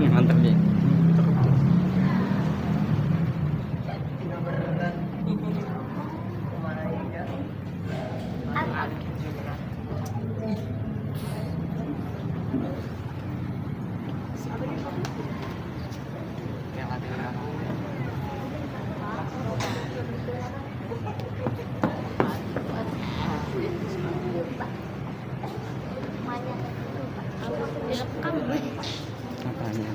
Mantap ya. Apanya?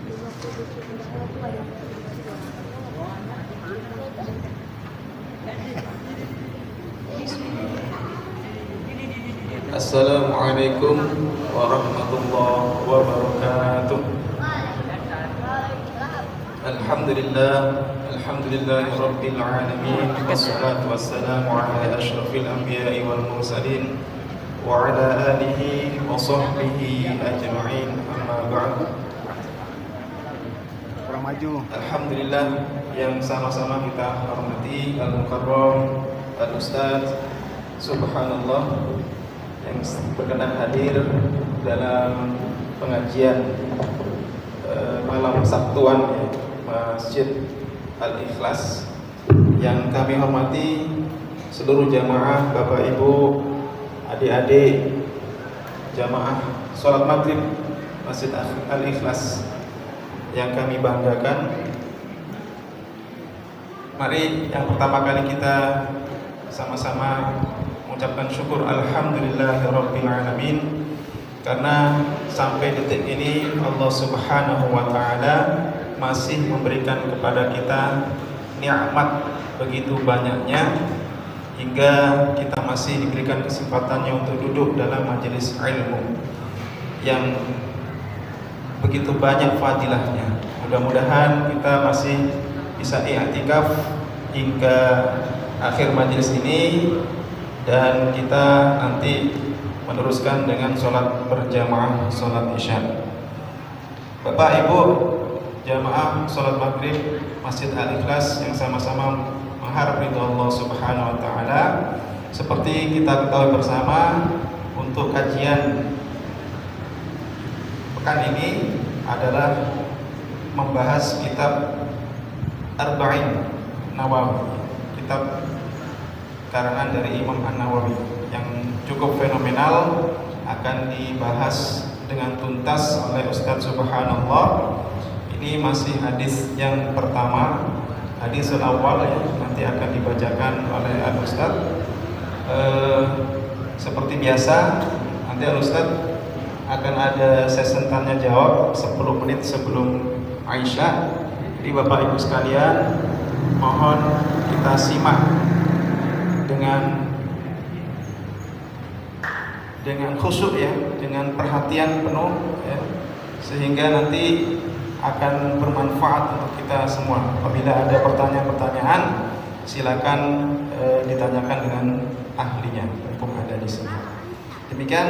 Assalamualaikum warahmatullahi wabarakatuh. Alhamdulillahirabbil alamin. Wassalatu wassalamu ala asyrafil anbiya'i wal mursalin wa ala alihi wa sahbihi ajma'in. Amma ba'd. Kurang maju. Alhamdulillah yang sama-sama kita hormati Al-Mukarram Al-Ustaz Subhanallah yang berkenan hadir dalam pengajian malam Sabtuan Masjid Al-Ikhlas. Yang kami hormati seluruh jamaah, Bapak Ibu, adik-adik, jamaah sholat maghrib Masjid Al-Ikhlas yang kami banggakan. Mari yang pertama kali kita sama-sama mengucapkan syukur alhamdulillahirabbil alamin, karena sampai detik ini Allah Subhanahu wa taala masih memberikan kepada kita nikmat begitu banyaknya hingga kita masih diberikan kesempatannya untuk duduk dalam majelis ilmu yang begitu banyak fadilahnya. Mudah-mudahan kita masih bisa i'tikaf hingga akhir majelis ini dan kita nanti meneruskan dengan sholat berjamaah, sholat isya. Bapak Ibu jamaah sholat maghrib Masjid Al-Ikhlas yang sama-sama mengharap ridho Allah Subhanahu wa taala, seperti kita ketahui bersama, untuk kajian pekan ini adalah membahas kitab Arba'in Nawawi, kitab karangan dari Imam An-Nawawi yang cukup fenomenal, akan dibahas dengan tuntas oleh Ustaz Subhanallah. Ini masih hadis yang pertama, hadis awal ya, nanti akan dibacakan oleh Al-Ustaz. Seperti biasa, nanti Al-Ustaz akan ada sesi tanya jawab 10 menit sebelum Aisyah. Jadi Bapak Ibu sekalian, mohon kita simak dengan khusyuk ya, dengan perhatian penuh ya, sehingga nanti akan bermanfaat untuk kita semua. Apabila ada pertanyaan-pertanyaan, silakan ditanyakan dengan ahlinya, mumpung ada di sini. Demikian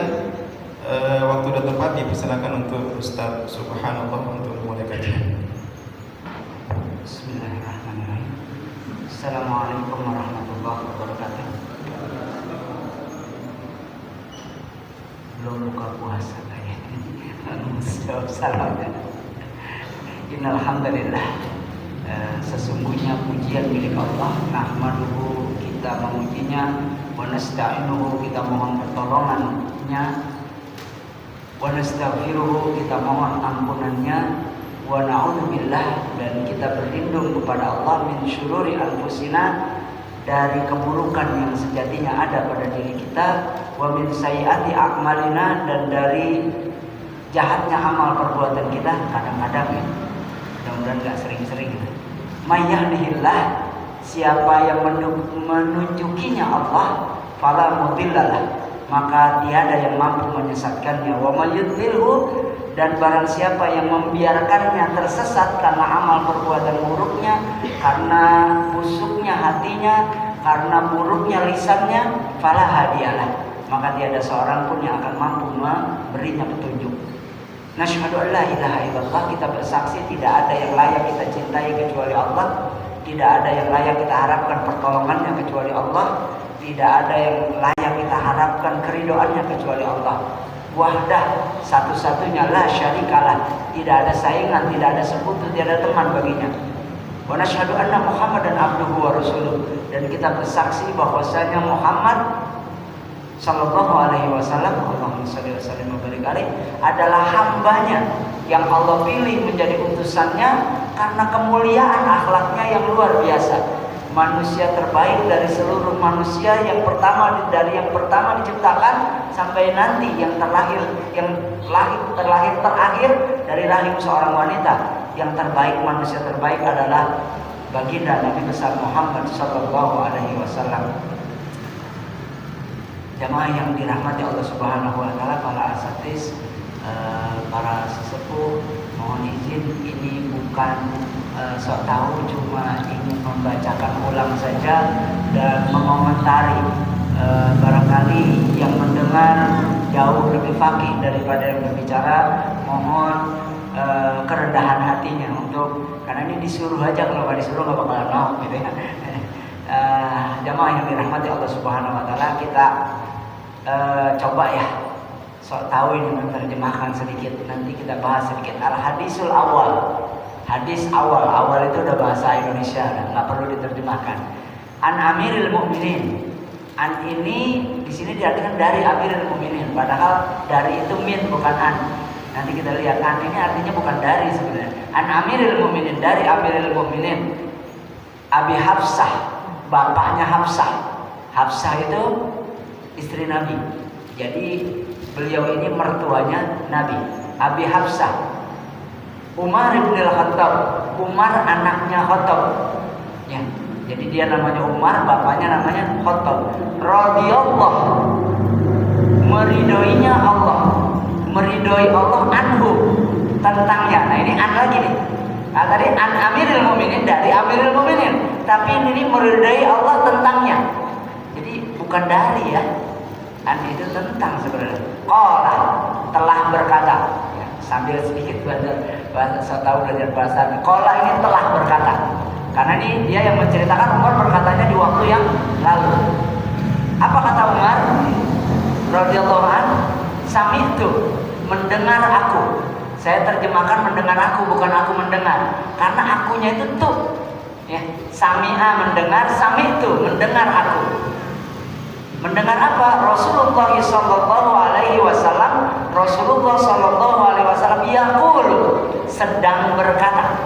waktu dan tempat dipersilakan untuk Ustaz Subhanallah untuk memulai kajian. Bismillahirrahmanirrahim. Assalamualaikum warahmatullahi wabarakatuh. Belum buka puasa kayaknya. Jawab salam ya. Innalhamdulillah. Sesungguhnya pujian milik Allah. Nahmaduhu, kita memujinya. Wa nasta'inuhu, kita mohon pertolongannya. Wa nastaghfiruhu, kita mohon ampunannya. Wa na'udzubillah, dan kita berlindung kepada Allah min syururi anfusina, dari keburukan yang sejatinya ada pada diri kita, wa min sayyiati a'malina, dan dari jahatnya amal perbuatan kita kadang-kadang ya. Mudah-mudahan enggak sering-sering gitu. May yahdihillah, siapa yang menunjukinya Allah, fala mudhillalah, maka tiada yang mampu menyesatkannya. Wa may yudlilhu, dan barang siapa yang membiarkannya tersesat karena amal perbuatan buruknya, karena busuknya hatinya, karena buruknya lisannya, fala hadiyalah, maka tiada seorang pun yang akan mampu memberinya petunjuk. Nasyhadu an la ilaha illallah, kita bersaksi tidak ada yang layak kita cintai kecuali Allah, tidak ada yang layak kita harapkan pertolongannya kecuali Allah, tidak ada yang layak kita harapkan keridhoannya kecuali Allah. wahdah, satu-satunya, la syarikalah, tidak ada saingan, tidak ada sekutu, tidak ada teman baginya. Wa nasyhadu anna Muhammadan abduhu wa rasuluh, dan kita bersaksi bahwasanya Muhammad sallallahu alaihi wasallam, Allahumma shalli wa sallim wa barik alaihi, adalah hambanya yang Allah pilih menjadi utusannya karena kemuliaan akhlaknya yang luar biasa. Manusia terbaik dari seluruh manusia, yang pertama dari yang pertama diciptakan sampai nanti yang terlahir terakhir dari rahim seorang wanita. Yang terbaik, manusia terbaik adalah baginda Nabi besar Muhammad sallallahu alaihi wasallam. Jamaah yang dirahmati Allah Subhanahu wa taala, para asatidz, para sesepuh, mohon izin ini bukan sok tahu, cuma ingin membacakan ulang saja dan mengomentari. Barangkali yang mendengar jauh lebih faqih daripada yang berbicara, mohon kerendahan hatinya untuk, karena ini disuruh aja, kalau nggak disuruh nggak bakalan mau gitu ya. Jamaah yang dirahmati Allah Subhanahu wa taala, kita coba ya sok tahu ini menerjemahkan sedikit, nanti kita bahas sedikit al-hadisul awal. Hadis awal itu udah bahasa Indonesia, nggak perlu diterjemahkan. An Amiril Mukminin. An ini di sini diartikan dari Amiril Mukminin, padahal dari itu min bukan an. Nanti kita lihat, an ini artinya bukan dari sebenarnya. An Amiril Mukminin, dari Amiril Mukminin Abi Hafsah, bapaknya Hafsah. Hafsah itu istri Nabi. Jadi beliau ini mertuanya Nabi. Abi Hafsah Umar ibn al-Khattab, Umar anaknya Khattab. Ya, jadi dia namanya Umar, bapaknya namanya Khattab. Radhiyallahu, meridhoinya Allah, meridhoi Allah anhu, tentangnya. Nah ini an lagi nih. Nah, tadi an Amiril Mukminin, dari Amiril Mukminin, tapi ini meridhoi Allah tentangnya. Jadi bukan dari ya. An itu tentang sebenarnya. Qala, telah berkata. Sambil sedikit bahasa tahu dengan bahasa. Qala ini telah berkata. Karena ini dia yang menceritakan, Umar berkatanya di waktu yang lalu. Apa kata Umar radhiyallahu anhu? Sami'tu, mendengar aku. Saya terjemahkan mendengar aku, bukan aku mendengar. Karena akunya itu tuh. Ya, sami'a mendengar, sami'tu mendengar aku. Mendengar apa? Rasulullah sallallahu alaihi wasallam, Rasulullah sallallahu alaihi wasallam yaqulu, sedang berkata.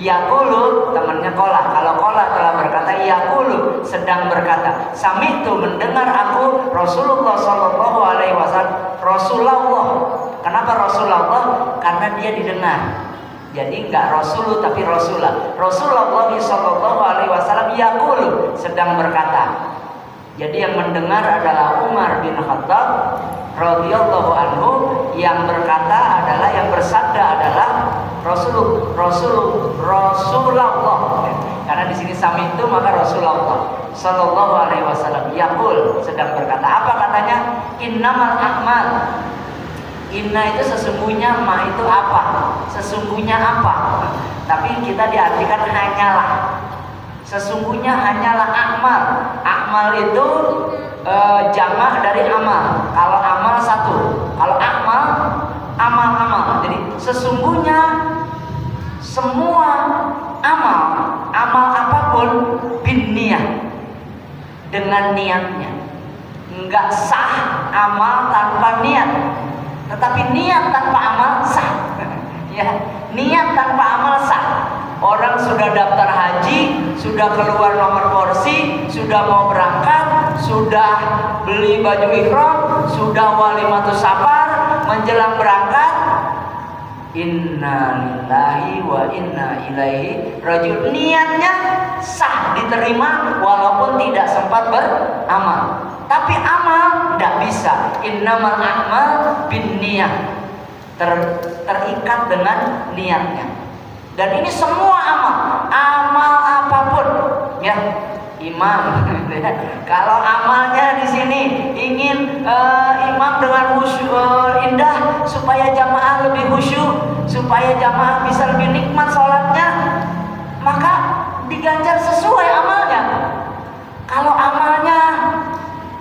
Yaqulu temannya Qola. Kalau Qola telah berkata, yaqulu sedang berkata. Sami'tu mendengar aku Rasulullah sallallahu alaihi wasallam. Rasulullah. Kenapa Rasulullah? Karena dia didengar. Jadi enggak Rasul tapi Rasulullah. Rasulullah sallallahu alaihi wasallam yaqulu, sedang berkata. Jadi yang mendengar adalah Umar bin Khattab radhiyallahu anhu, yang berkata adalah, yang bersabda adalah Rasulullah. Karena di sini sami itu maka Rasulullah sallallahu alaihi wasallam yaqul, sedang berkata. Apa katanya? Innamal a'mal. Inna itu sesungguhnya, ma itu apa? Sesungguhnya apa? Tapi kita diartikan hanyalah. Sesungguhnya hanyalah akmal. Akmal itu jamak dari amal. Kalau amal satu, kalau akmal amal. Jadi sesungguhnya semua amal apapun bin niat, dengan niatnya. Enggak sah amal tanpa niat. Tetapi niat tanpa amal sah. Ya, niat tanpa amal sah. Orang sudah daftar haji, sudah keluar nomor porsi, sudah mau berangkat, sudah beli baju ihram, sudah walimatus safar, menjelang berangkat, inna lillahi wa inna ilaihi rajiun. Niatnya sah, diterima walaupun tidak sempat beramal. Tapi amal tidak bisa. Innamal a'mal bin niyah, terikat dengan niatnya. Dan ini semua amal apapun, ya, imam. Kalau amalnya di sini ingin imam dengan khusyuk indah supaya jamaah lebih khusyuk, supaya jamaah bisa lebih nikmat sholatnya, maka diganjar sesuai amalnya. Kalau amalnya,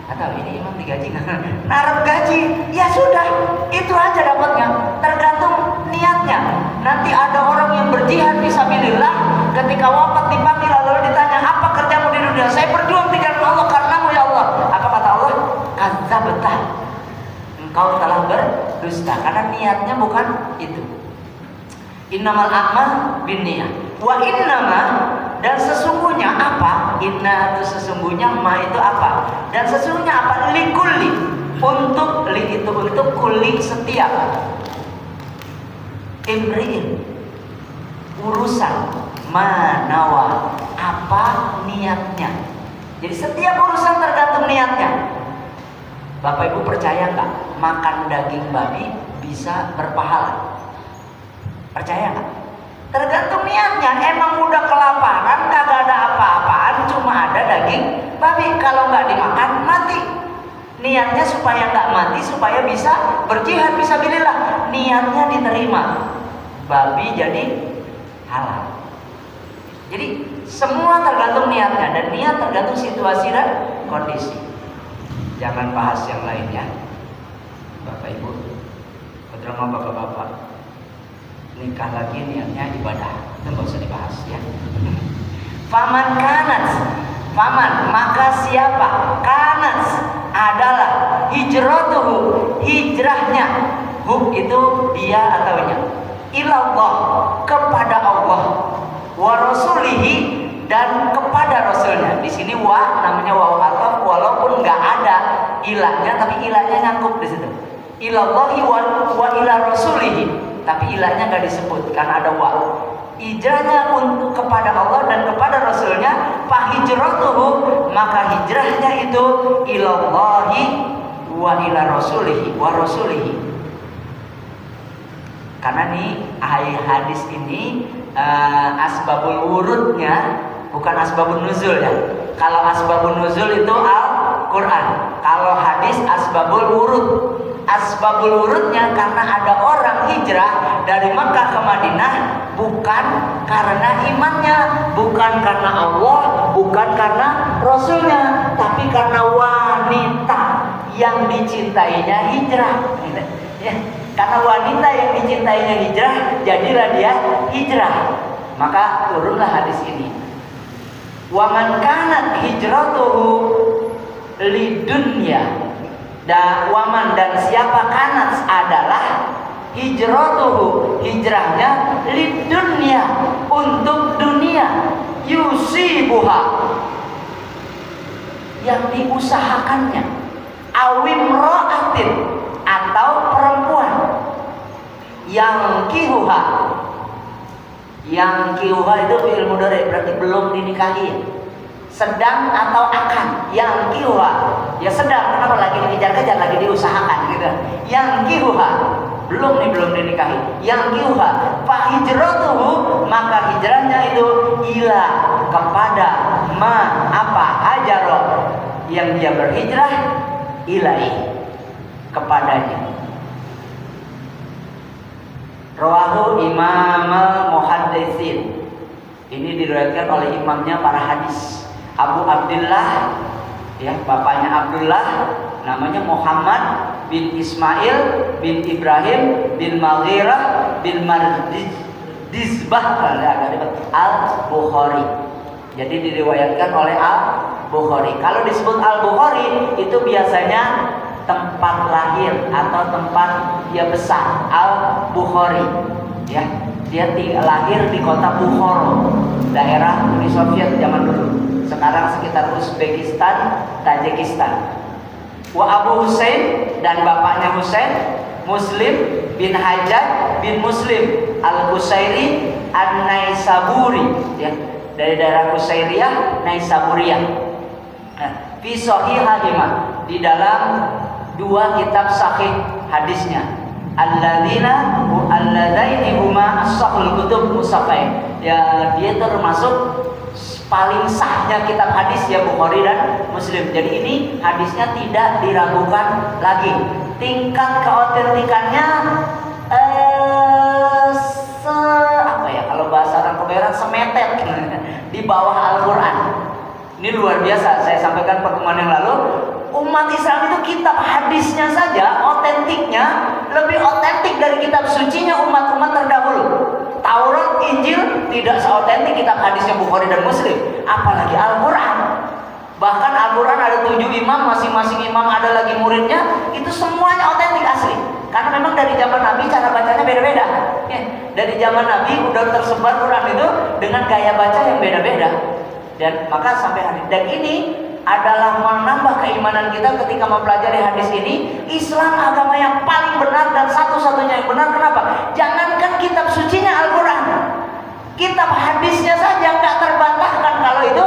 atau ini imam 3 gaji nggak? Narap gaji, ya sudah, itu aja dapatnya. Tergantung niatnya. Nanti ada orang yang berjihad fisabilillah, ketika wafat dipanggil lalu ditanya, apa kerjamu di dunia? Saya berjuang di jalan Allah karenamu ya Allah. Apa kata Allah? Kadzabta, engkau telah berdusta, karena niatnya bukan itu. Innamal a'mal binniyat. Wa innama, dan sesungguhnya apa? Inna itu sesungguhnya, ma itu apa? Dan sesungguhnya apa? Likulli, untuk li itu untuk kulli setiap. Imri'in, urusan manawa, apa niatnya. Jadi setiap urusan tergantung niatnya. Bapak Ibu percaya nggak makan daging babi bisa berpahala? Percaya nggak? Tergantung niatnya. Emang udah kelaparan, kagak ada apa-apaan, cuma ada daging babi. Kalau nggak dimakan mati. Niatnya supaya nggak mati, supaya bisa berjihad fisabilillah. Niatnya diterima. Babi jadi halal. Jadi semua tergantung niatnya, dan niat tergantung situasi dan kondisi. Jangan bahas yang lainnya, Bapak Ibu, terutama bapak-bapak. Nikah lagi niatnya ibadah, itu nggak usah dibahas ya. Faman kanat, faman maka siapa, kanat adalah hijratuhu, hijrahnya, hu itu dia ataunya, ilallah, kepada Allah, wa rasulihi, dan kepada rasulnya. Di sini wa namanya waw ataf, walaupun nggak ada ilahnya, tapi ilahnya nyangkut di situ. Ilallahi wa ila rasulihi, tapi ilahnya nggak disebut karena ada wa. Hijrahnya untuk kepada Allah dan kepada rasulnya, fa hijratuhu, maka hijrahnya itu ilallahi wa ila rasulihi wa rasulihi. Karena nih hadis ini asbabul wurudnya bukan asbabun nuzul ya. Kalau asbabun nuzul itu Al-Quran. Kalau hadis asbabul wurud. Asbabul wurudnya karena ada orang hijrah dari Mekah ke Madinah bukan karena imannya, bukan karena Allah, bukan karena Rasulnya, tapi karena wanita yang dicintainya hijrah. Ya, karena wanita yang dicintainya hijrah, jadilah dia hijrah. Maka turunlah hadis ini. Wa man kanat hijratuhu lidunya, waman, dan siapa kanat adalah hijratuhu, hijrahnya lidunya, untuk dunia, yusibuha, yang diusahakannya, awim ro'atin, atau perempuan, yang kihuha, yang kihuha itu fi'il mudhari, berarti belum dinikahi, sedang atau akan, yang kihuha, ya sedang, kenapa lagi dikejar-kejar, lagi diusahakan gitu. Yang kihuha, belum dinikahi, yang kihuha, fa hijratuhu, maka hijrahnya itu ila, kepada, ma apa, hajaro, yang dia berhijrah, ilai, kepadanya. Rawahu Imam al-Muhadditsin. Ini diriwayatkan oleh imamnya para hadis. Abu Abdullah, ya, bapaknya Abdullah, namanya Muhammad bin Ismail bin Ibrahim bin Maghirah bin Mardizbah Al-Bukhari. Jadi diriwayatkan oleh Al-Bukhari. Kalau disebut Al-Bukhari itu biasanya tempat lahir atau tempat dia besar. Al-Bukhari, ya, dia lahir di kota Bukhara, daerah Uni Soviet zaman dulu. Sekarang sekitar Uzbekistan, Tajikistan. Wa Abu Husain, dan bapaknya Husain, Muslim bin Hajjaj bin Muslim Al-Qusairi An-Naisaburi, ya, dari daerah Qusairiyah, Naisaburiyah. Fi sahihahima, di dalam dua kitab sahih hadisnya. Alladaini huma as-sahul kutub musafain. Ya, dia termasuk paling sahnya kitab hadis ya, Bukhari dan Muslim. Jadi ini hadisnya tidak diragukan lagi. Tingkat keautentikannya apa ya, kalau bahasa orang kebayoran, semetet di bawah Al-Quran. Ini luar biasa. Saya sampaikan pertemuan yang lalu, Umat Islam itu kitab hadisnya saja, otentiknya lebih otentik dari kitab sucinya umat-umat terdahulu. Taurat, Injil tidak seotentik kitab hadisnya Bukhari dan Muslim, apalagi Al-Quran. Bahkan Al-Quran ada 7 imam, masing-masing imam ada lagi muridnya, itu semuanya otentik asli. Karena memang dari zaman Nabi cara bacanya beda-beda. Ya, dari zaman Nabi udah tersebar Quran itu dengan gaya baca yang beda-beda. Dan maka sampai hari dan ini adalah menambah keimanan kita ketika mempelajari hadis ini. Islam agama yang paling benar dan satu-satunya yang benar. Kenapa? Jangankan kitab sucinya Al-Quran, kitab hadisnya saja nggak terbantahkan. Kalau itu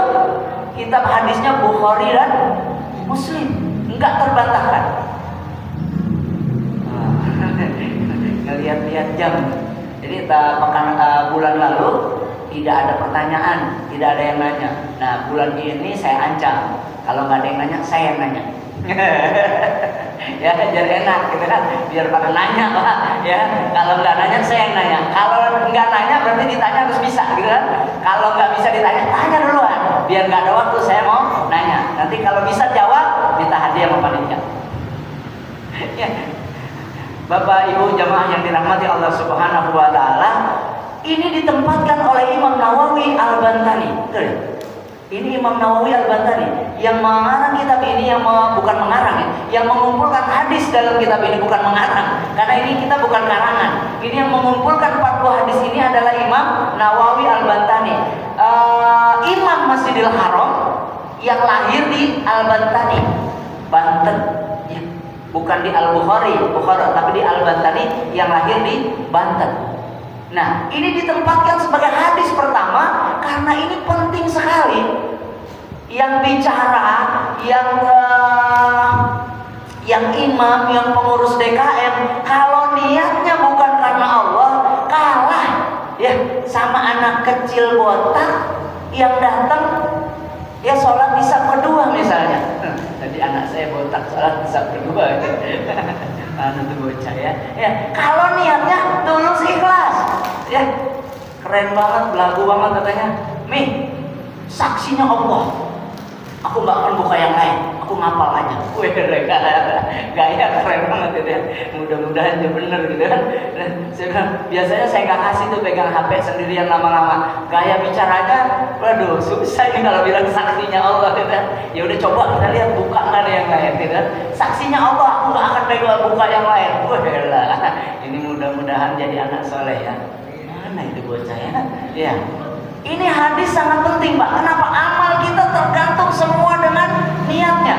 kitab hadisnya Bukhari dan Muslim nggak terbantahkan. Ngelihat-lihat jam. Jadi bulan lalu tidak ada pertanyaan, tidak ada yang nanya. Nah, bulan ini saya ancam, kalau nggak ada yang nanya, saya yang nanya. Ya, biar enak gitu kan, biar pada nanya lah. Ya, kalau nggak nanya, saya yang nanya. Kalau nggak nanya, berarti ditanya harus bisa gitu kan. Kalau nggak bisa ditanya, tanya duluan, biar nggak ada waktu saya mau nanya. Nanti kalau bisa jawab, minta hadiah sama panitia. Ya. Bapak Ibu jamaah yang dirahmati Allah Subhanahu wa taala, ini ditempatkan oleh Imam Nawawi Al-Bantani. Betul ya? Ini Imam Nawawi Al-Bantani yang mengarang kitab ini, yang bukan mengarang ya, yang mengumpulkan hadis dalam kitab ini, bukan mengarang. Karena ini kita bukan karangan. Ini yang mengumpulkan 40 hadis ini adalah Imam Nawawi Al-Bantani. Imam Masjidil Haram yang lahir di Al-Bantani, Banten. Ya. Bukan di Al-Bukhari, tapi di Al-Bantani yang lahir di Banten. Nah, ini ditempatkan sebagai hadis pertama karena ini penting sekali. Yang bicara, yang imam, yang pengurus DKM, kalau niatnya bukan karena Allah, kalah ya sama anak kecil botak yang datang ya sholat di saf kedua misalnya. Tadi anak saya botak sholat di saf kedua. Anu tuh bocah ya. Ya, kalau niatnya tulus ikhlas, ya keren banget, belagu banget katanya. Mi, saksinya Allah. Aku nggak akan buka yang lain, aku ngapal aja. Wih, gaya keren banget gitu ya. Mudah-mudahan dia bener gitu kan. Biasanya saya nggak kasih tuh pegang HP sendirian lama-lama. Gaya bicaranya, waduh susah nih kalau bilang saksinya Allah gitu. Ya udah coba kita lihat buka nggak ada yang lain gitu. Saksinya Allah, aku nggak akan pegang buka yang lain. Wah, ini mudah-mudahan jadi anak soleh ya. Mana itu bocah ya? Ya. Ini hadis sangat penting, Pak. Kenapa? Amal kita tergantung semua dengan niatnya.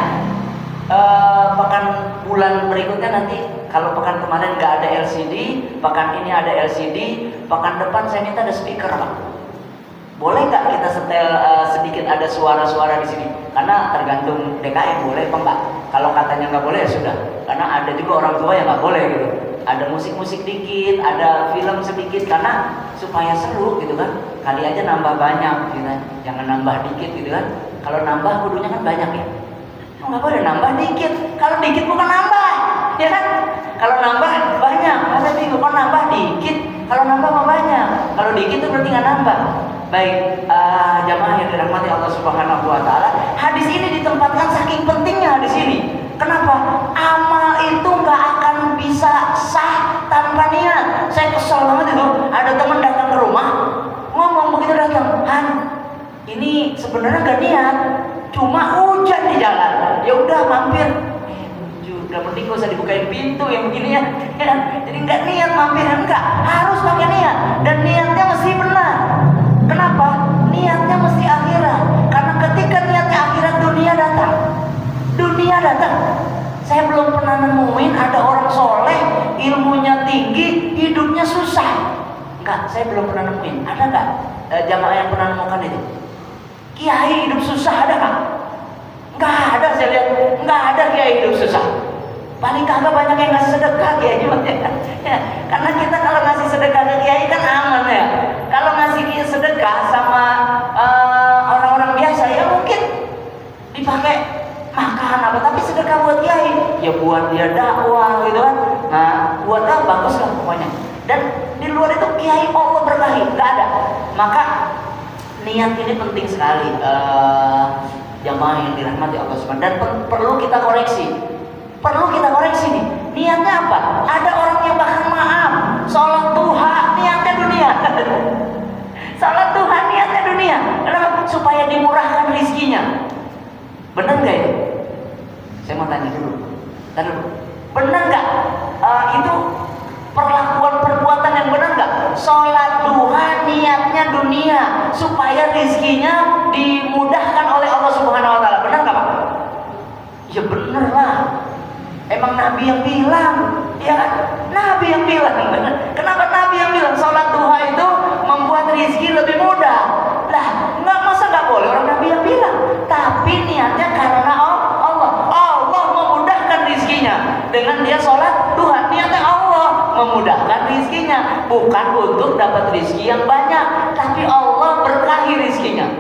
Pekan bulan berikutnya nanti, kalau pekan kemarin nggak ada LCD, pekan ini ada LCD, pekan depan saya minta ada speaker, Pak. Boleh nggak kita setel sedikit ada suara-suara di sini? Karena tergantung DKM boleh apa enggak. Kalau katanya nggak boleh ya sudah. Karena ada juga orang tua yang nggak boleh gitu. Ada musik-musik dikit, ada film sedikit, karena supaya seru gitu kan. Kali aja nambah banyak gitu kan. Jangan nambah dikit gitu kan. Kalau nambah kudunya kan banyak ya. Nggak boleh nambah dikit. Kalau dikit bukan nambah, ya kan? Kalau nambah banyak, masa bingung kok nambah dikit. Kalau nambah mah banyak. Kalau dikit itu berarti nggak nambah. Baik, jamaah yang dirahmati Allah Subhanahu wa taala, hadis ini ditempatkan saking pentingnya hadis ini. Kenapa? Amal itu nggak akan bisa sah tanpa niat. Saya kesel banget itu. Ada teman datang ke rumah, ngomong begitu datang, Han, ini sebenarnya nggak niat, cuma hujan di jalan. Ya udah mampir. Udah penting gak usah dibukain pintu yang begini ya. Jadi nggak niat mampir, enggak. Harus pakai niat dan niatnya mesti benar. Kenapa? Niatnya mesti akhirat. Karena ketika niatnya akhirat, dunia datang. Dunia datang. Saya belum pernah nemuin ada orang soleh, ilmunya tinggi, hidupnya susah. Enggak, saya belum pernah nemuin. Ada nggak jamaah yang pernah nemukan itu? Kiai hidup susah ada nggak? Nggak ada, saya lihat nggak ada kiai hidup susah. Paling kagak banyak yang ngasih sedekah kiai juga ya. Karena kita kalau ngasih sedekah ke kiai kan aman ya. Kalau ngasih sedekah sama orang-orang biasa ya mungkin dipakai makan apa, tapi sedekah buat kiai ya buat dia dakwah gitu kan. Nah, buat apa bagus lah pokoknya. Dan di luar itu kiai Allah berkahi, nggak ada. Maka niat ini penting sekali. jamaah yang dirahmati Allah SWT. Dan perlu kita koreksi. Perlu kita koreksi nih. Niatnya apa? Ada orang yang bahkan maaf, sholat duha niatnya dunia. Sholat duha niatnya dunia. Kenapa? Supaya dimurahkan rizkinya. Benar nggak itu? Saya mau tanya dulu. Benar nggak? Itu perbuatan yang benar nggak? Sholat duha niatnya dunia supaya rizkinya dimudahkan oleh Allah Subhanahu Wa Taala. Benar nggak Pak? Ya benar lah. Emang Nabi yang bilang, ya kan? Nabi yang bilang. Kenapa Nabi yang bilang sholat duha itu membuat rizki lebih mudah? Lah, masa nggak boleh orang Nabi yang bilang? Tapi niatnya karena Allah memudahkan rizkinya dengan dia sholat duha. Niatnya Allah memudahkan rizkinya, bukan untuk dapat rizki yang banyak, tapi Allah berkahi rizkinya.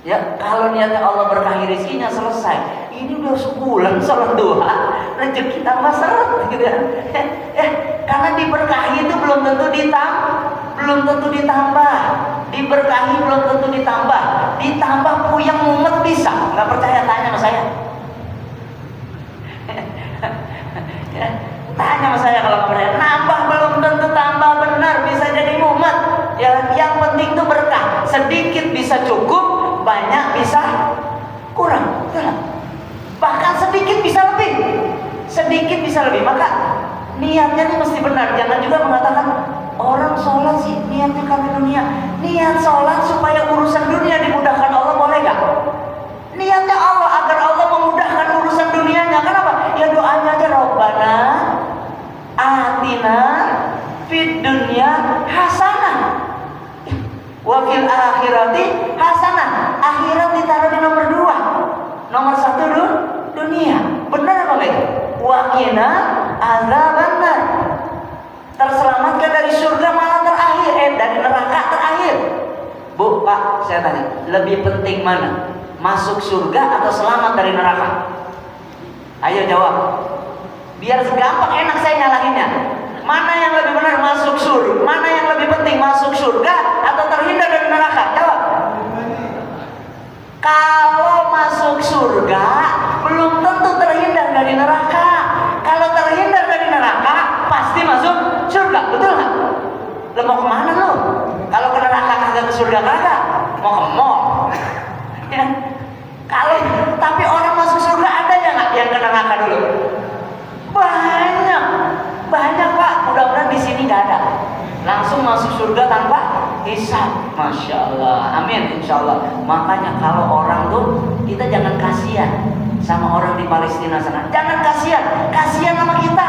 Ya, kalau niatnya Allah berkahi rizkinya selesai. Ini udah sebulan sholat duha, rezeki tambah seret gitu ya. Karena diberkahi itu belum tentu ditambah. Diberkahi belum tentu ditambah. Ditambah puyeng mumet bisa. Nggak percaya tanya sama saya. Ya, tanya sama saya kalau nggak percaya. Nambah belum tentu tambah, benar bisa jadi mumet. Ya, yang penting itu berkah. Sedikit bisa cukup, banyak bisa kurang. Bahkan sedikit bisa lebih. Maka niatnya ini mesti benar. Jangan juga mengatakan orang sholat sih niatnya karena dunia. Niat sholat supaya urusan dunia dimudahkan Allah, boleh gak? Niatnya Allah agar Allah memudahkan urusan dunianya. Kenapa? Ya doanya aja, Rabbana atina fid dunya hasanah wa fil akhirati hasanah. Akhirat ditaruh di nomor 2. Nomor 1 dulu dunia. Benar apa enggak? Wa qina azabannar. Terselamatkan dari surga malah terakhir, dari neraka terakhir. Bu, Pak, saya tanya, lebih penting mana? Masuk surga atau selamat dari neraka? Ayo jawab. Biar gampang enak saya nyalahinnya. Mana yang lebih benar, masuk surga? Mana yang lebih penting, masuk surga atau terhindar dari neraka? Jawab. Kalau masuk surga belum tentu terhindar dari neraka. Kalau terhindar dari neraka pasti masuk surga, betul nggak? Lo mau kemana lo? Kalau ke neraka kagak, ke surga kagak? Mau ke mall? Ya. Kalau tapi orang masuk surga ada ya nggak yang ke neraka dulu? Banyak Pak. Mudah-mudahan di sini nggak ada. Langsung masuk surga tanpa hisab. Masya Allah, amin, insya Allah. Makanya kalau orang tuh, kita jangan kasihan sama orang di Palestina sana. Jangan kasihan sama kita.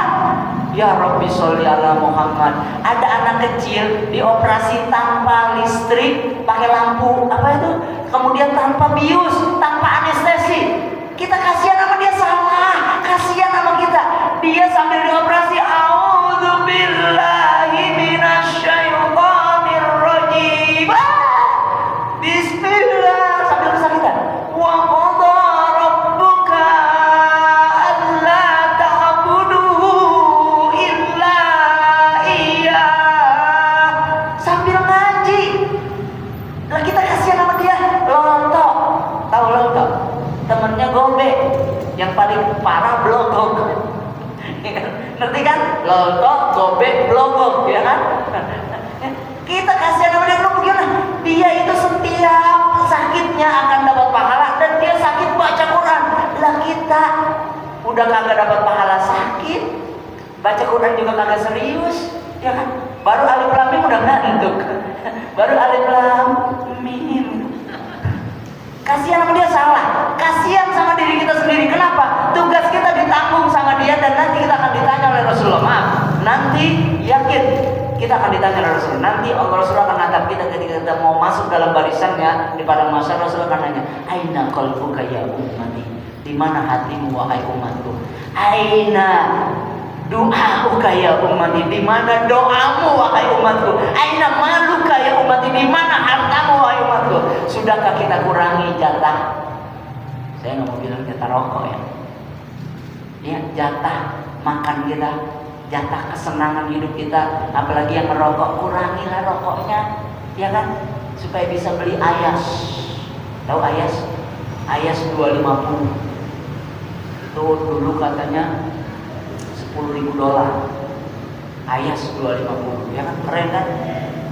Ya Rabbi sholli ala Muhammad. Ada anak kecil dioperasi tanpa listrik, pakai lampu apa itu, kemudian tanpa bius, tanpa anestesi. Kita kasihan sama dia, salah. Kasihan sama kita. Dia sambil dioperasi, a'udzubillahi minasyaitonir rajim. Bismillah, sambil kesakitan. Wa qadha rabbuka alla ta'budu illa iyyah. Sambil ngaji. Lah kita kasihan sama dia. Lontok. Tahu lontok? Temennya Gobe. Yang paling parah blogok. Ngerti kan? Lontok, Gobe, blogok, ya kan? Kita kasihan sama dia, bagaimana? Dia itu setiap sakitnya akan dapat pahala, dan dia sakit baca Quran. Lah kita udah kagak dapat pahala sakit, baca Quran juga kagak serius, ya kan? Baru alif lam mim udah ngantuk. Baru alif lam mim. Kasihan sama dia, salah. Kasihan sama diri kita sendiri. Kenapa? Tugas kita ditanggung sama dia, dan nanti kita akan ditanya oleh Rasulullah. Maaf, nanti yakin kita akan ditanya oleh Rasulullah. Nanti Allah Rasulullah akan natap kita ketika kita mau masuk dalam barisannya di padang mahsyar. Rasulullah akan nanya, aina qalbuka ya ummati? Di mana hatimu wahai umatku? Aina du'auka ya ummati? Di mana doamu wahai umatku? Aina maluka ya ummati? Di mana hartamu wahai umatku? Sudahkah kita kurangi jatah? Saya nggak mau bilang jatah rokok ya. Ya, jatah makan kita, jatah kesenangan hidup kita. Apalagi yang merokok, kurangilah rokoknya, ya kan? Supaya bisa beli ayas. Tahu ayas? Ayas 250 itu dulu katanya $10.000. Ayas 250, ya kan, keren kan?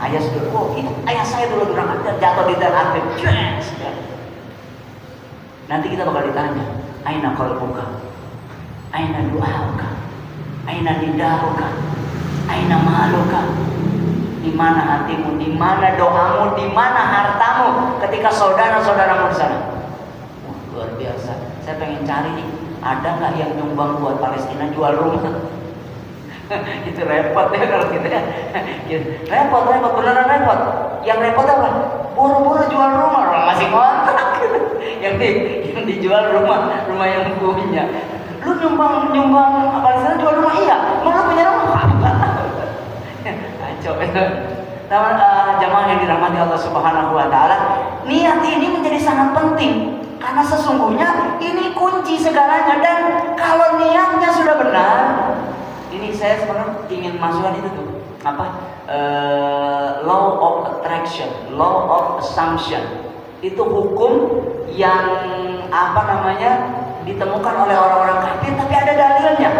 Ayas dulu, oh itu ayah saya dulu jatuh di dalam api. Nanti kita bakal ditanya, aina qalbuka, aina du'auka, aina nidahuka, aina maluka. Di mana hatimu, di mana doamu, di mana hartamu ketika saudara-saudaramu di sana. Luar biasa. Saya pengen cari nih, ada nggak yang nyumbang buat Palestina jual rumah? Itu repot ya kalau kita. Repot, beneran repot. Yang repot apa? Buru-buru jual rumah, orang masih kontrak. yang dijual rumah yang punya. Lu nyumbang Palestina jual rumah, iya. Mau lu punya rumah apa? Kacau. Jamaah yang dirahmati Allah Subhanahu wa taala, niat ini menjadi sangat penting karena sesungguhnya ini kunci segalanya. Dan kalau niatnya sudah benar, ini saya sebenarnya ingin masukkan itu tuh law of attraction, law of assumption. Itu hukum yang ditemukan oleh orang-orang kafir tapi ada dalilnya.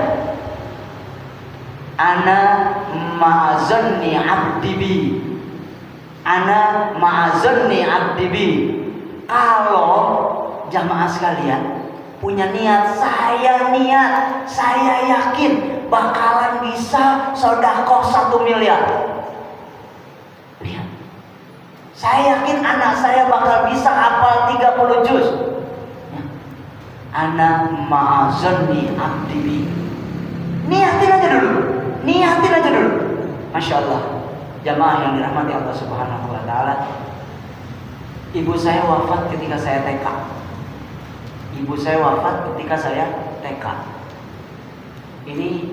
Ana ma'azanni abdi bi. Ana ma'azanni abdi bi. Kalau jamaah sekalian punya niat, saya yakin bakalan bisa sedekah 1 miliar. Lihat. Saya yakin anak saya bakal bisa hafal 30 juz. Ana ma'azanni abdi bi. Niatin aja dulu. Masya Allah. Jamaah yang dirahmati Allah Subhanahu wa taala. Ibu saya wafat ketika saya TK. Ini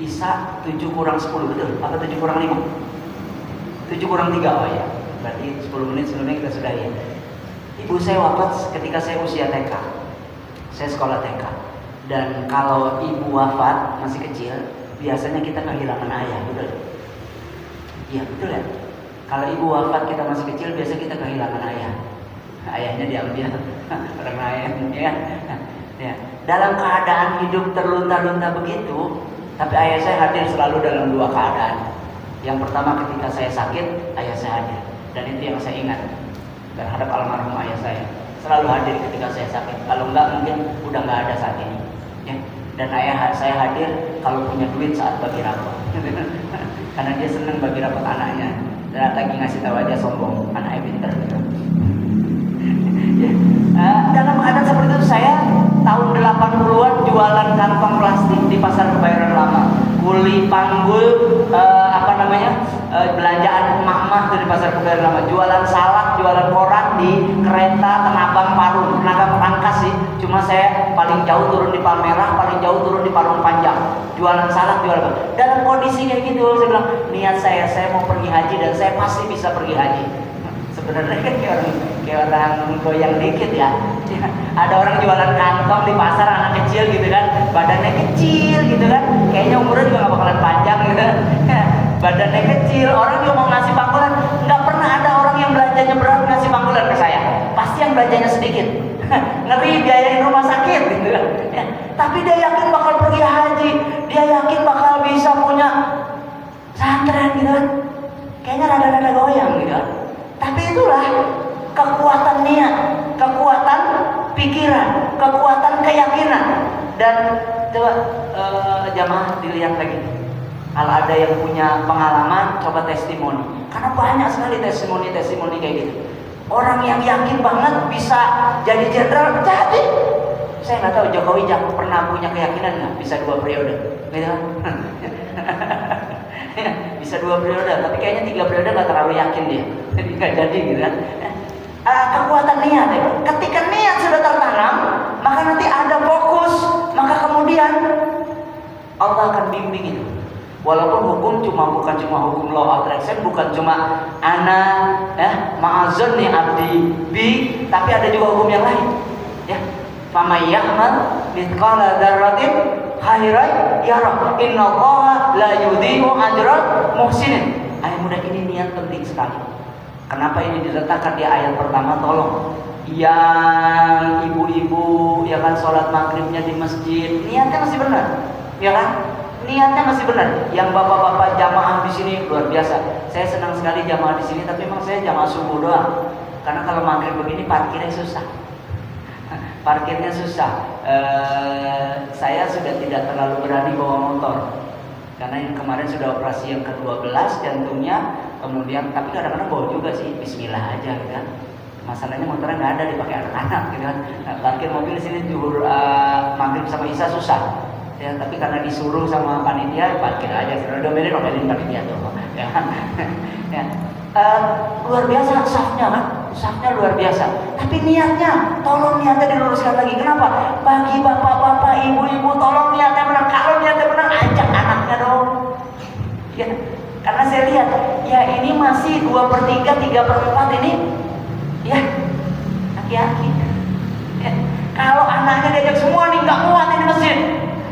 Isa 7 kurang 10, betul? Apa 7 kurang 5? 7 kurang 3, oh ya. Berarti 10 menit sebelumnya kita sudah ya. Ibu saya wafat ketika saya usia TK. Saya sekolah TK. Dan kalau ibu wafat masih kecil, biasanya kita kehilangan ayah, betul? Iya, betul ya? Kalau ibu wafat kita masih kecil, biasanya kita kehilangan ayah. Ayahnya diambil orang lain, ya. Dalam keadaan hidup terlunta-lunta begitu, tapi ayah saya hadir selalu dalam 2 keadaan. Yang pertama ketika saya sakit, ayah saya hadir. Dan itu yang saya ingat terhadap almarhum ayah saya. Selalu hadir ketika saya sakit. Kalau enggak mungkin udah enggak ada saat ini. Ya. Dan ayah saya hadir kalau punya duit saat bagi rapot. Karena dia senang bagi rapot anaknya. Dan lagi ngasih tahu aja sombong, anaknya pinter. Ya. Dalam keadaan seperti itu saya tahun 80-an jualan kantong plastik di pasar Kebayoran Lama. Kuli panggul belanjaan emak-emak tuh di pasar Kebayoran Lama. Jualan salak, jualan koran di kereta Tenabang Parung. Tenabang Rangkas sih. Cuma saya paling jauh turun di Palmerah, paling jauh turun di Parung Panjang. Jualan salak, jualan apa. Dalam kondisi kayak gitu saya bilang, niat saya mau pergi haji dan saya pasti bisa pergi haji. Sebenarnya kan kayak orang goyang dikit ya. Ada orang jualan kantong di pasar, anak kecil gitu kan, badannya kecil gitu kan, kayaknya umurnya juga gak bakalan panjang gitu. Badannya kecil, orang juga mau ngasih pangkulan. Nggak pernah ada orang yang belanjanya berat ngasih pangkulan ke saya. Pasti yang belanjanya sedikit. Ngeri biayain rumah sakit gitu kan. Tapi dia yakin bakal pergi haji, dia yakin bakal bisa punya santren gitu kan. Kayaknya rada-rada goyang gitu kan. Tapi itulah kekuatan niat, kekuatan pikiran, kekuatan keyakinan. Dan coba jamaah dilihat lagi. Kalau ada yang punya pengalaman, coba testimoni. Karena banyak sekali testimoni kayak gitu. Orang yang yakin banget bisa jadi jenderal, jadi. Saya nggak tahu Jokowi pernah punya keyakinan nggak bisa 2 periode, gitu kan? Bisa 2 periode, tapi kayaknya 3 periode nggak terlalu yakin dia. Jadi nggak jadi gitu kan? Kekuatan niat ya. Ketika niat sudah tertanam, maka nanti ada fokus, maka kemudian Allah akan bimbing itu. Walaupun hukum bukan cuma hukum law attraction, bukan cuma ana ma'azanni abdi bi, tapi ada juga hukum yang lain. Ya, faman ya'mal mithqala dzarratin khairan yarah. Innallaha la yudhi'u ajral muhsinin. Ayat mudah ini niat penting sekali. Kenapa ini diletakkan di ayat pertama? Tolong yang ibu-ibu ya kan sholat maghribnya di masjid, niatnya masih benar, ya kan? Niatnya masih benar. Yang bapak-bapak jamaah di sini luar biasa. Saya senang sekali jamaah di sini, tapi memang saya jamaah subuh doang. Karena kalau maghrib begini parkirnya susah. Parkirnya susah. Saya sudah tidak terlalu berani bawa motor. Karena yang kemarin sudah operasi yang ke-12 jantungnya, kemudian tapi kadang-kadang bawa juga sih, bismillah aja gitu kan. Masalahnya motornya nggak ada, dipakai anak-anak gitu kan. Nah, parkir mobil di sini zuhur, maghrib sama isya susah. Ya, tapi karena disuruh sama panitia, parkir aja. Sudah domelin panitia tuh. Ya. Ya. Luar biasa safnya kan, safnya luar biasa. Tapi niatnya, tolong niatnya diluruskan lagi. Kenapa? Bagi bapak-bapak, ibu-ibu, tolong niatnya benar. Kalau niatnya benar, ajak anaknya dong. Ya, karena saya lihat, ya ini masih 2/3, 3/4 ini, ya aki-aki. Ya. Kalau anaknya diajak semua nih nggak muat ini masjid.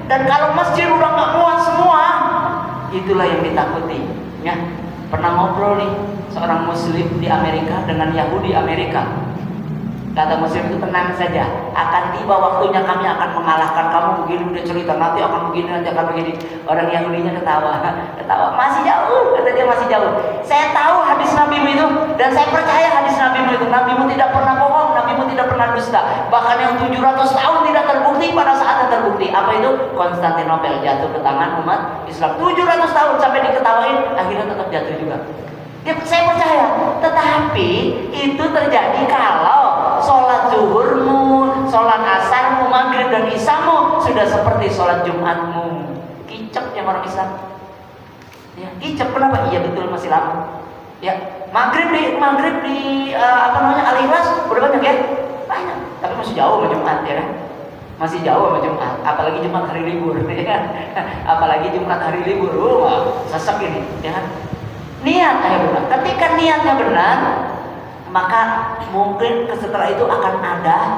Dan kalau masjid udah nggak muat semua, itulah yang ditakuti. Ya, pernah ngobrol nih seorang Muslim di Amerika dengan Yahudi Amerika. Kata Muslim itu, tenang saja, akan tiba waktunya kami akan mengalahkan kamu. Begini udah cerita, nanti akan begini, nanti akan begini. Orang Yahudinya ketawa, masih jauh, kata dia masih jauh. Saya tahu hadis Nabimu itu, dan saya percaya hadis Nabimu itu. Nabimu tidak pernah bohong, Nabimu tidak pernah dusta. Bahkan yang 700 tahun tidak terbukti, pada saatnya terbukti. Apa itu? Konstantinopel jatuh ke tangan umat Islam. 700 tahun sampai diketawain, akhirnya tetap jatuh juga. Ya, saya percaya, tetapi itu terjadi kalau sholat zuhurmu, sholat asarmu, maghrib dan isyamu sudah seperti sholat Jumatmu. Kicep yang orang Islam. Ya, kicep kenapa? Iya betul, masih lama. Ya, maghrib di Al-Ikhlas udah banyak ya? Banyak, tapi masih jauh sama Jumat ya kan? Masih jauh sama Jumat, apalagi Jumat hari libur ya. Apalagi Jumat hari libur, sesek ini ya kan? Niatnya benar. Ketika niatnya benar, maka mungkin setelah itu akan ada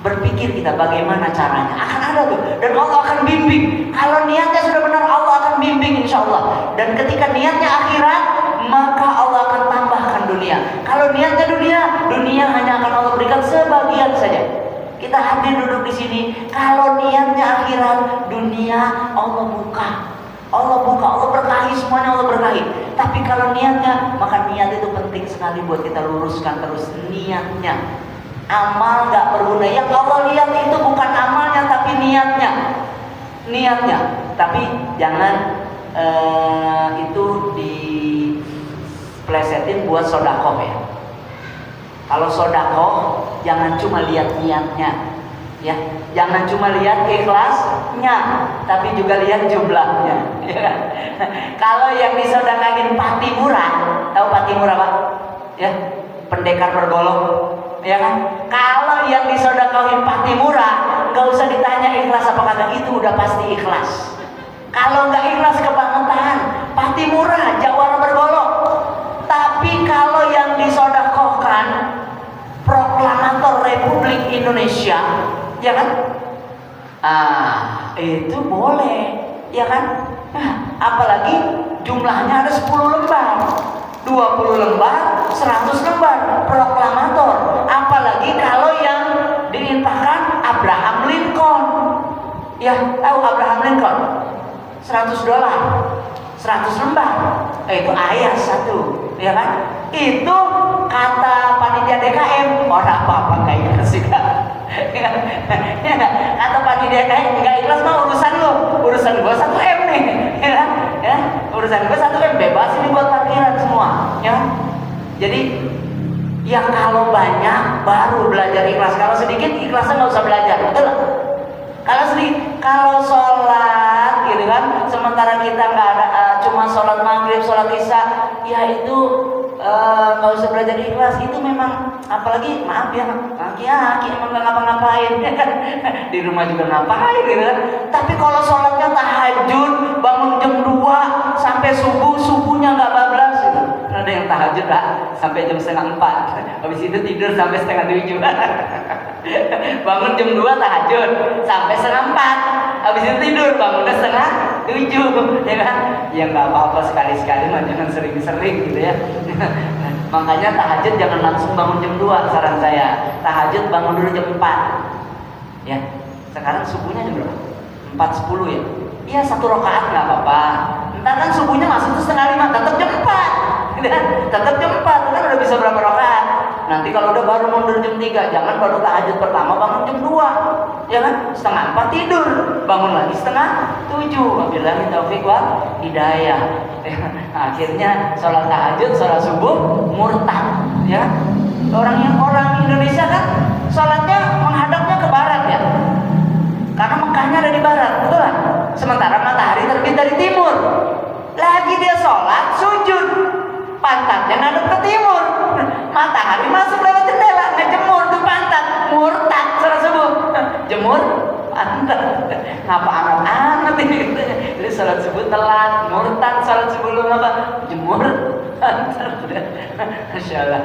berpikir kita bagaimana caranya. Akan ada tuh, dan Allah akan bimbing. Kalau niatnya sudah benar, Allah akan bimbing insya Allah. Dan ketika niatnya akhirat, maka Allah akan tambahkan dunia. Kalau niatnya dunia hanya akan Allah berikan sebagian saja. Kita hadir duduk di sini. Kalau niatnya akhirat, dunia Allah buka. Allah berkahi semuanya, Allah berkahi. Tapi kalau niatnya, maka niat itu penting sekali buat kita luruskan terus niatnya. Amal gak berguna. Yang Allah lihat itu bukan amalnya, tapi niatnya. Tapi jangan itu diplesetin buat sodakoh ya. Kalau sodakoh, jangan cuma lihat niatnya. Ya, jangan cuma lihat ikhlasnya, tapi juga lihat jumlahnya. Ya. Kalau yang disodakain pati murah, tahu pati murah Pak? Ya, pendekar bergolong, ya kan? Kalau yang disodakain pati murah, nggak usah ditanya ikhlas apa kagak, itu udah pasti ikhlas. Kalau nggak ikhlas kebangetan, pati murah, jawara bergolong. Tapi kalau yang disodakohkan proklamator Republik Indonesia, ya kan? Itu boleh, ya kan? Nah, apalagi jumlahnya ada 10 lembar, 20 lembar, 100 lembar proklamator. Apalagi kalau yang diinfakkan Abraham Lincoln. Ya, tahu Abraham Lincoln? $100, 100 lembar. Itu ayat satu, ya kan? Itu kata panitia DKM, orang apa-apa kayak gitu sih kan? Kata panitia DKM, nggak ikhlas mah urusan gua 1M nih, ya, urusan gua 1M, bebas ini buat parkiran semua, ya. Jadi yang kalau banyak baru belajar ikhlas, kalau sedikit ikhlasnya nggak usah belajar, betul? Kalau sholat gitu kan, sementara kita nggak ada, cuma sholat maghrib, sholat isya, ya itu nggak usah belajar ikhlas. Itu memang, apalagi maaf ya, aki-aki emang nggak ngapa-ngapain, di rumah juga ngapain gitu kan. Tapi kalau sholatnya tahajud, bangun jam 2 sampai subuhnya nggak bablas gitu. Ada yang tahajud sampai jam 3:30, habis itu tidur sampai 3:30. Bangun jam 2 tahajud sampai 3:30, habis itu tidur bangunnya 3:30. 7, ya kan? Ya nggak apa-apa, sekali-sekali mah jangan sering-sering gitu ya. Makanya tahajud jangan langsung bangun jam 2, saran saya. Tahajud bangun dulu jam 4. Ya. Sekarang subuhnya jam berapa? 4.10 ya. Iya, 1 rakaat nggak apa-apa. Ntar kan subuhnya masuk tuh 4:30, tetap jam 4. Gitu kan? Tetap jam 4, kan udah bisa berapa rakaat. Nanti kalau udah baru mundur jam 3, jangan baru tahajud pertama bangun jam 2. Ya kan? 3:30 tidur, bangun lagi 6:30. Wabillahi taufiq wal hidayah. Akhirnya sholat tahajud, sholat subuh murtad, ya. Orang Indonesia kan sholatnya menghadapnya ke barat ya. Karena Mekahnya ada di barat, betul kan? Sementara matahari terbit dari timur. Lagi dia sholat, sujud, pantatnya ngadep ke timur. Matahari masuk lewat jendela, ngejemur tuh pantat, murtad sholat subuh. Jemur pantat, ngapa anget-anget ini? Jadi sholat subuh telat, murtad sholat subuh lu ngapa? Jemur pantat. Masya Allah.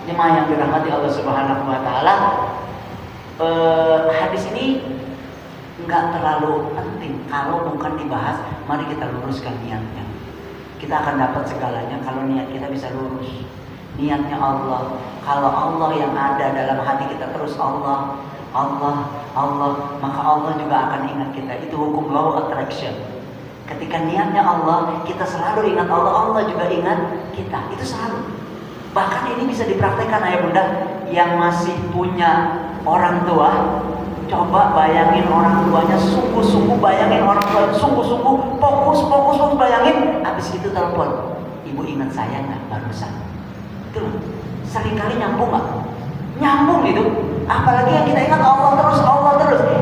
Jemaah yang dirahmati Allah Subhanahu Wa Taala, hadis ini nggak terlalu penting kalau bukan dibahas. Mari kita luruskan niatnya. Kita akan dapat segalanya kalau niat kita bisa lurus. Niatnya Allah. Kalau Allah yang ada dalam hati kita terus Allah, maka Allah juga akan ingat kita. Itu hukum law attraction. Ketika niatnya Allah, kita selalu ingat Allah, Allah juga ingat kita. Itu selalu. Bahkan ini bisa dipraktekkan ayah bunda yang masih punya orang tua. Coba bayangin orang tuanya, sungguh-sungguh bayangin orang tuanya, sungguh-sungguh fokus bayangin. Habis itu telepon, ibu ingat saya nggak barusan? Itu seringkali nyambung nggak? Nyambung gitu. Apalagi yang kita ingat Allah terus.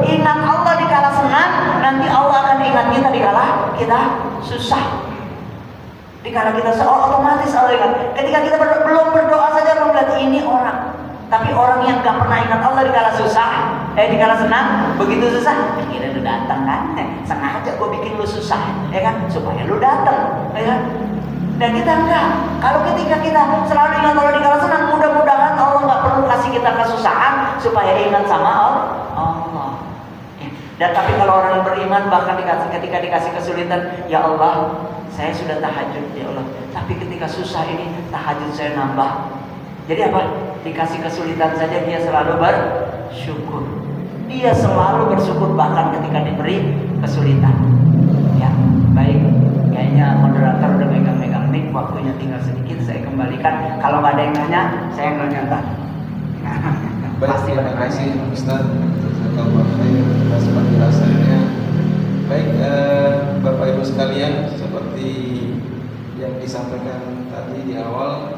Ingat Allah di kala senang, nanti Allah akan ingat kita di kala kita susah. Di kala kita otomatis Allah ingat. Ketika kita belum berdoa saja belum lihat ini orang. Tapi orang yang gak pernah ingat Allah di kala susah, di kala senang, begitu susah, kira lu datang kan? Sengaja gue bikin lu susah, ya kan? Supaya lu datang, ya kan? Dan kita enggak. Kalau ketika kita selalu ingat Allah di kala senang, mudah-mudahan Allah gak perlu kasih kita kesusahan supaya ingat sama Allah. Dan tapi kalau orang yang beriman bahkan ketika dikasih kesulitan, ya Allah, saya sudah tahajud ya Allah, tapi ketika susah ini tahajud saya nambah. Jadi apa? Dikasih kesulitan saja dia selalu bersyukur. Dia selalu bersyukur bahkan ketika diberi kesulitan. Ya, baik. Kayaknya moderator udah megang-megang mic, waktunya tinggal sedikit, saya kembalikan. Kalau nggak ada yang nanya, saya nggak nyata. Baik, terima kasih Ustaz atas penjelasannya. Baik, Bapak Ibu sekalian, seperti yang disampaikan tadi di awal,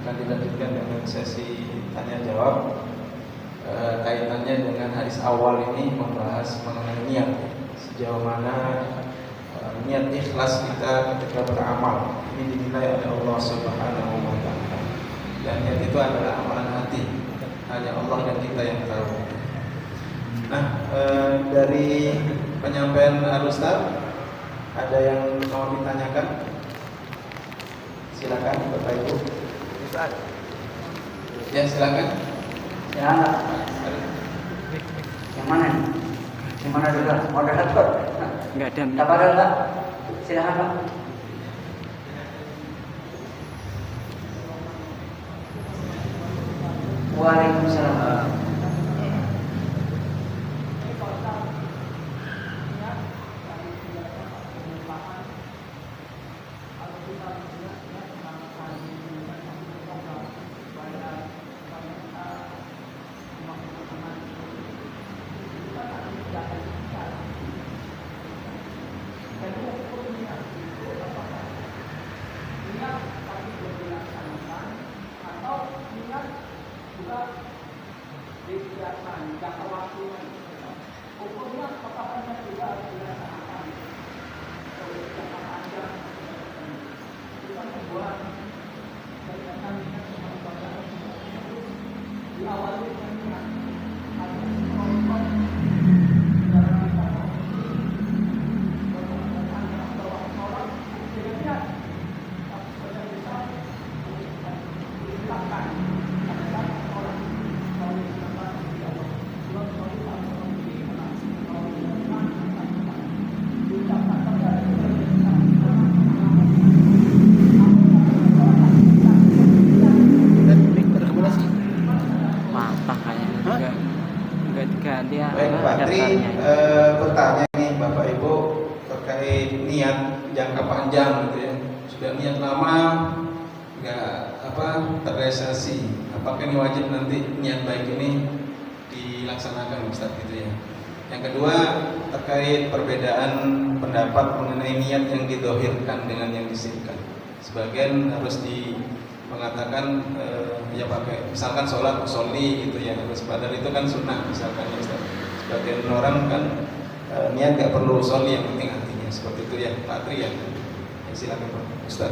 akan dilanjutkan dengan sesi tanya jawab. Kaitannya dengan hadis awal ini membahas mengenai niat, sejauh mana niat ikhlas kita ketika beramal ini dinilai oleh Allah Subhanahu wa Ta'ala. Dan niat itu adalah amalan hati, hanya Allah dan kita yang tahu. Nah, dari penyampaian Al-Ustaz, ada yang mau ditanyakan? Silakan Bapak Ibu. Ya, silakan. Ya, yang mana? Yang mana dulu? Moderator. Enggak ada. Kabar enggak? Silakan Pak. Waalaikumsalam. terkait niat jangka panjang gitu ya. Sudah niat lama nggak terrealisasi. Apakah ini wajib nanti niat baik ini dilaksanakan Ustaz gitu ya. Yang kedua terkait perbedaan pendapat mengenai niat yang didohirkan dengan yang disirkan. Sebagian harus mengatakan ya pakai misalkan sholat usolli gitu ya, harus padahal itu kan sunnah misalkan ya Ustaz. Sebagian orang kan niat nggak perlu usolli, yang penting hatinya, seperti itu ya Pak Tri ya. Silakan Pak Ustaz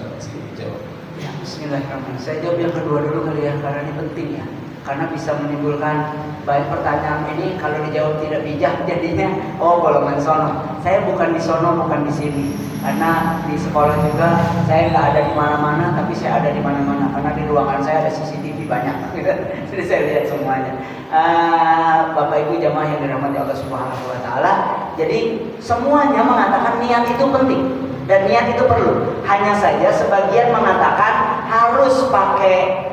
jawab. Ya, bismillahirrahmanirrahim. Saya jawab yang kedua dulu kali ya, karena ini penting ya. Karena bisa menimbulkan baik pertanyaan ini kalau dijawab tidak bijak jadinya golongan sono. Saya bukan di sono, bukan di sini. Karena di sekolah juga saya nggak ada di mana-mana, tapi saya ada di mana-mana. Karena di ruangan saya ada CCTV banyak. Jadi saya lihat semuanya. Bapak Ibu jamaah yang dirahmati Allah Subhanahu Wa Taala. Jadi semuanya mengatakan niat itu penting dan niat itu perlu. Hanya saja sebagian mengatakan harus pakai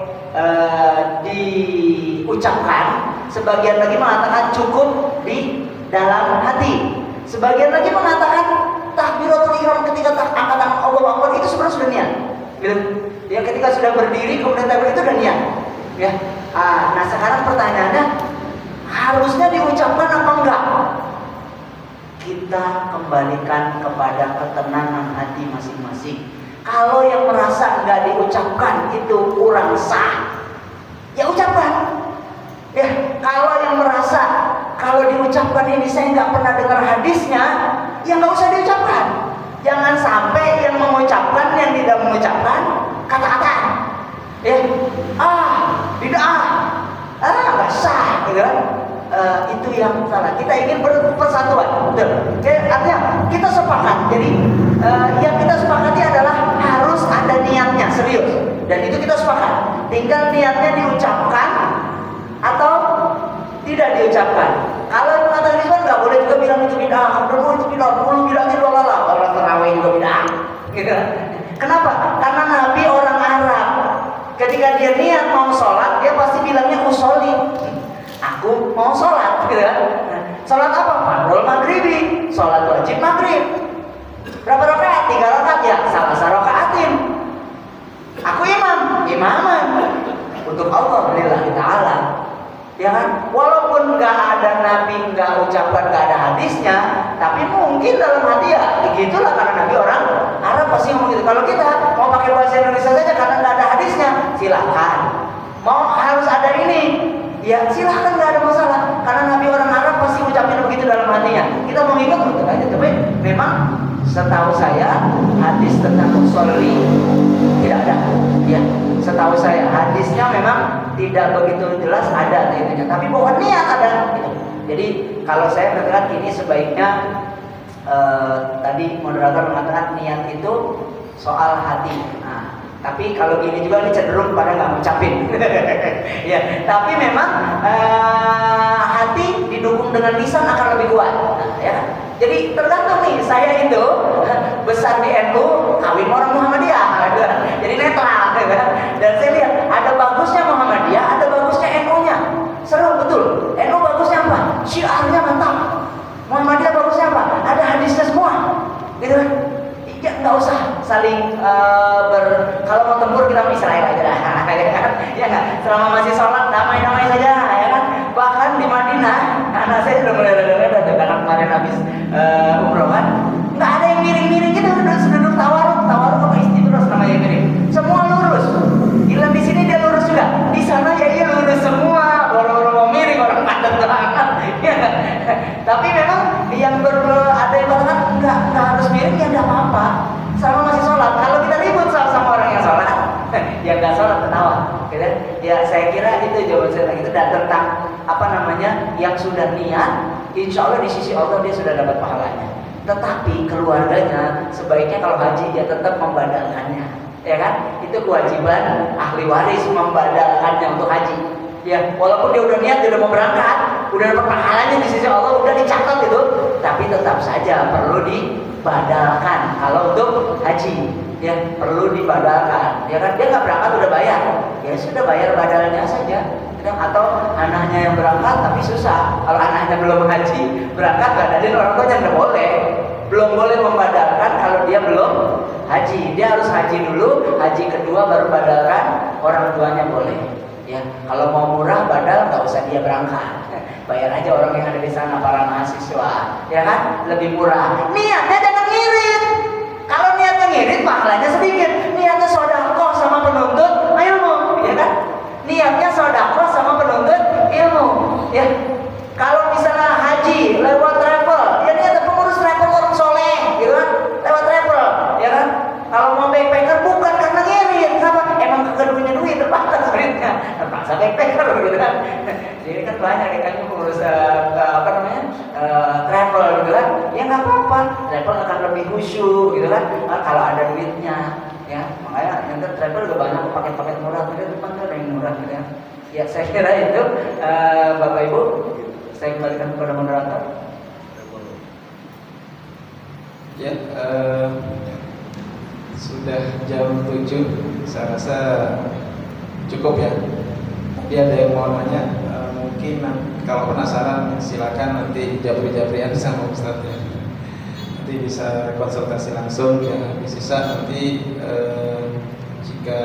diucapkan, sebagian lagi mengatakan cukup di dalam hati, sebagian lagi mengatakan takbiratul ihram ketika angkat tangan Allahu Akbar itu sebenarnya sudah niat, gitu. Ya ketika sudah berdiri kemudian takbir itu sudah niat, ya. Nah sekarang pertanyaannya harusnya diucapkan apa enggak? Kita kembalikan kepada ketenangan hati masing-masing. Kalau yang merasa nggak diucapkan itu kurang sah, ya ucapkan. Ya, kalau yang merasa kalau diucapkan ini saya nggak pernah dengar hadisnya, ya nggak usah diucapkan. Jangan sampai yang mengucapkan yang tidak mengucapkan kata-kata. Ya, bid'ah, nggak sah, gitu kan? Itu yang salah. Kita ingin bersatuan, betul. Artinya kita sepakat. Jadi yang kita sepakati adalah harus ada niatnya serius, dan itu kita sepakat. Tinggal niatnya diucapkan atau tidak diucapkan. Kalau yang mengatakan itu kan nggak boleh juga bilang itu bid'ah, itu bid'ah, bid'ah itu lalala. Orang tarawih juga bid'ah, gitu. Kenapa? Karena Nabi orang Arab. Ketika dia niat mau sholat, dia pasti bilangnya usolli. Aku mau sholat, gitu kan? Sholat apa? Fardhu maghribi, sholat wajib maghrib. Berapa rakaat? 3 rakaat ya, salah rakaatin. Aku imaman untuk Allah lillahi ta'ala. Ya kan? Walaupun nggak ada Nabi, nggak ucapkan, nggak ada hadisnya, tapi mungkin dalam hati ya begitulah, karena Nabi orang Arab pasti ngomong gitu. Kalau kita mau pakai bahasa Indonesia saja karena nggak ada hadisnya, silahkan. Mau harus ada ini, ya silahkan, nggak ada masalah. Karena Nabi orang Arab pasti ucapin begitu dalam hatinya. Kita mau ikut begitu aja. Tapi memang setahu saya hadis tentang usolli tidak ada. Ya, setahu saya hadisnya memang tidak begitu jelas ada itunya. Tapi bahwa niat ada. Gitu. Jadi kalau saya mengatakan ini sebaiknya tadi moderator mengatakan niat itu soal hati. Nah, tapi kalau gini juga ini cenderung pada nggak ngucapin. Ya, tapi memang hati didukung dengan lisan akan lebih kuat. Nah, ya. Jadi tergantung nih, saya itu besar di NU, kawin orang Muhammadiyah, jadi netral. Dan saya lihat ada bagusnya Muhammadiyah, ada bagusnya NU-nya. Seru betul. NU bagusnya apa? Syiarnya mantap. Muhammadiyah bagusnya apa? Ada hadisnya semua. Gitu kan? Ya nggak usah saling kalau mau tempur kita mau Israel aja dah. Ya nggak? Selama masih sholat damai-damai saja, ya kan? Bahkan di Madinah, anak saya sudah mulai dengar karena kemarin habis umroh kan, nggak ada yang miring-miring gitu, duduk tawaruk apa istiqros namanya miring. Semua lurus. Gila di sini dia lurus juga, di sana ya iya lurus semua. Orang-orang mau miring, orang padat banget. Ya, tapi memang yang ada yang mengatakan nggak harus miring, ya nggak apa-apa. Sama masih sholat. Kalau kita ribut sama orang yang sholat, yang nggak sholat ketawa. Gitu? Ya saya kira itu jawaban saya itu. Dan tentang apa namanya yang sudah niat, insya Allah di sisi Allah dia sudah dapat pahalanya. Tetapi keluarganya sebaiknya kalau haji dia tetap membadalkannya, ya kan? Itu kewajiban ahli waris membadalkannya untuk haji. Ya, walaupun dia udah niat, dia udah mau berangkat, udah dapat pahalanya di sisi Allah, udah dicatat itu, tapi tetap saja perlu dibadalkan kalau untuk haji. Ya, perlu dibadalkan. Ya kan? Dia nggak berangkat udah bayar, ya sudah bayar badalnya saja. Atau anaknya yang berangkat tapi susah. Kalau anaknya belum haji berangkat badalin orang tuanya nggak boleh. Belum boleh membadalkan kalau dia belum haji. Dia harus haji dulu, haji kedua baru badalkan, orang tuanya boleh. Ya, kalau mau murah badal nggak usah dia berangkat. Bayar aja orang yang ada di sana, para mahasiswa, ya kan? Lebih murah. Niatnya jangan ngirit. Kalau niatnya ngirit, pahalanya sedikit. Niatnya sedekah sama penuntut ilmu, ya kan? Niatnya sedekah sama penuntut ilmu, ya. Kalau misalnya haji lewat travel, ya niatnya pengurus travel orang soleh, gitu kan? Lewat travel, ya kan? Kalau mau backpacker bukan karena ngirit, kenapa? Emang kagak punya duit, terbatas duitnya, terpaksa backpacker, gitu kan? Jadi kan banyak kan pengurus travel, gitu kan? Ya nggak apa-apa, travel akan lebih khusyuk, gitu kan? Kalau ada duitnya, ya. Makanya nanti travel juga banyak paket-paket murah, gitu depan tuh ada yang murah, gitu ya. Ya saya kira itu, Bapak Ibu, saya kembalikan kepada moderator. Ya, sudah jam 7, saya rasa cukup ya. Tadi ada yang mau nanya, mungkin kalau penasaran silakan nanti japri-japrian sama Ustadz ya. Nanti bisa konsultasi langsung ya. Sisa nanti jika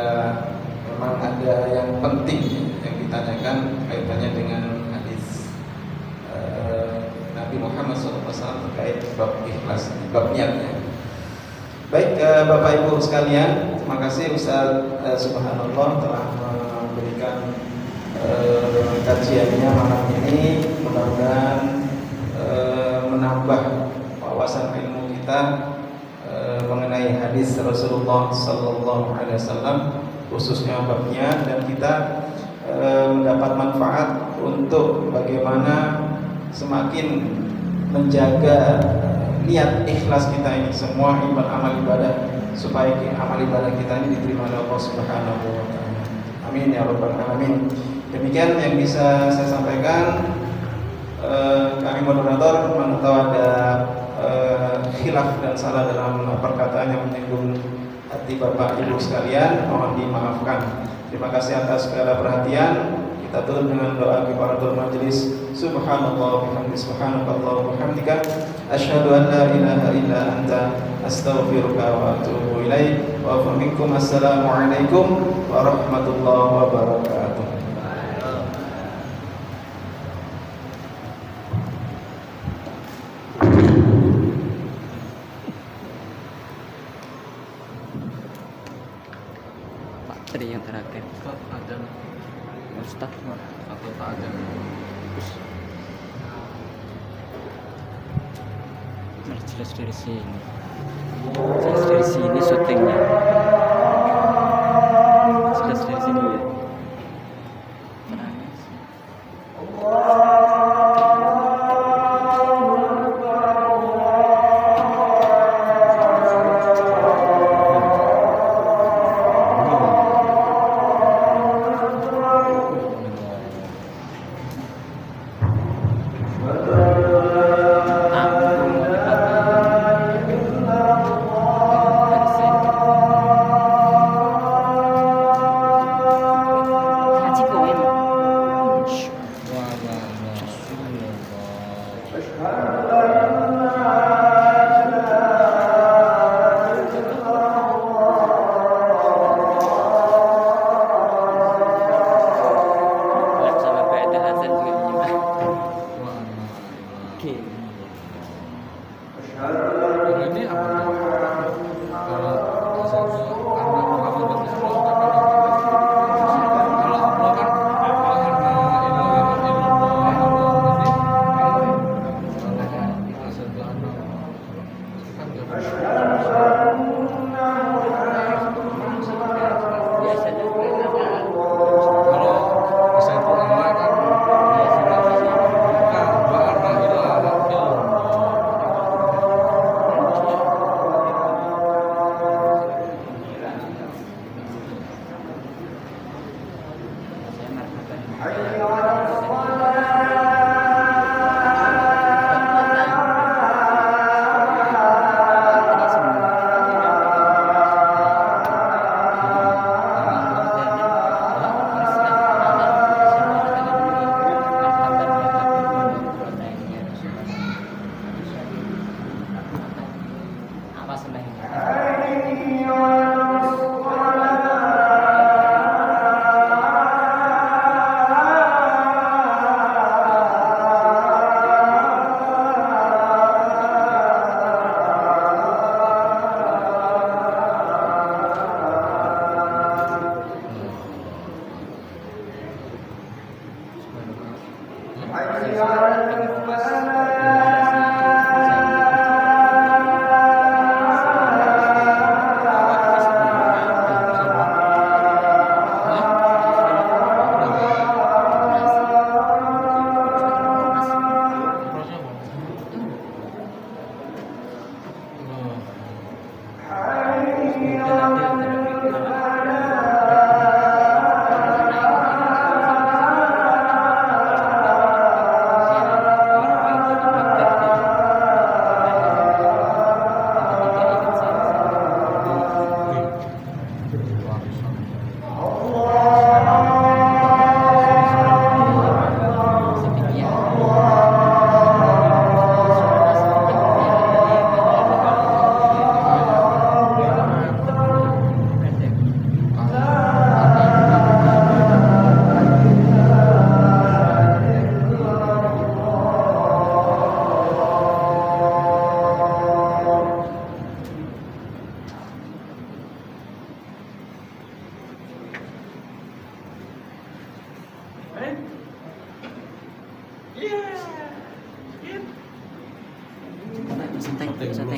memang ada yang penting yang ditanyakan kaitannya dengan hadis Nabi Muhammad SAW terkait bab ikhlas, bab niatnya. Baik, Bapak Ibu sekalian, terima kasih Ustaz Subhanallah telah memberikan kajiannya malam ini. Mudah-mudahan menambah wawasan ilmu kita mengenai hadis Rasulullah Sallallahu Alaihi Wasallam, khususnya babnya, dan kita mendapat manfaat untuk bagaimana semakin menjaga niat ikhlas kita ini, semua amal ibadah, supaya amal ibadah kita ini diterima oleh Allah Subhanahu wa taala. Amin ya rabbal alamin. Demikian yang bisa saya sampaikan. Kami moderator memantau ada khilaf dan salah dalam perkataan yang menyinggung hati Bapak Ibu sekalian, mohon dimaafkan. Terima kasih atas segala perhatian. Kita tutup dengan doa kifaratul majelis. Subhanallah bihamdihi, subhanakallah bihamdika, asyhadu an la ilaha illa anta, astaghfiruka wa atubu ilaik. Wa minkum, assalamualaikum warahmatullahi wabarakatuh. Pak tadi yang terakhir. Ustaz atau tak ada. Jelas dari sini. Jelas dari sini syutingnya. Jelas dari sini ya. Terakhir. Mas Leh.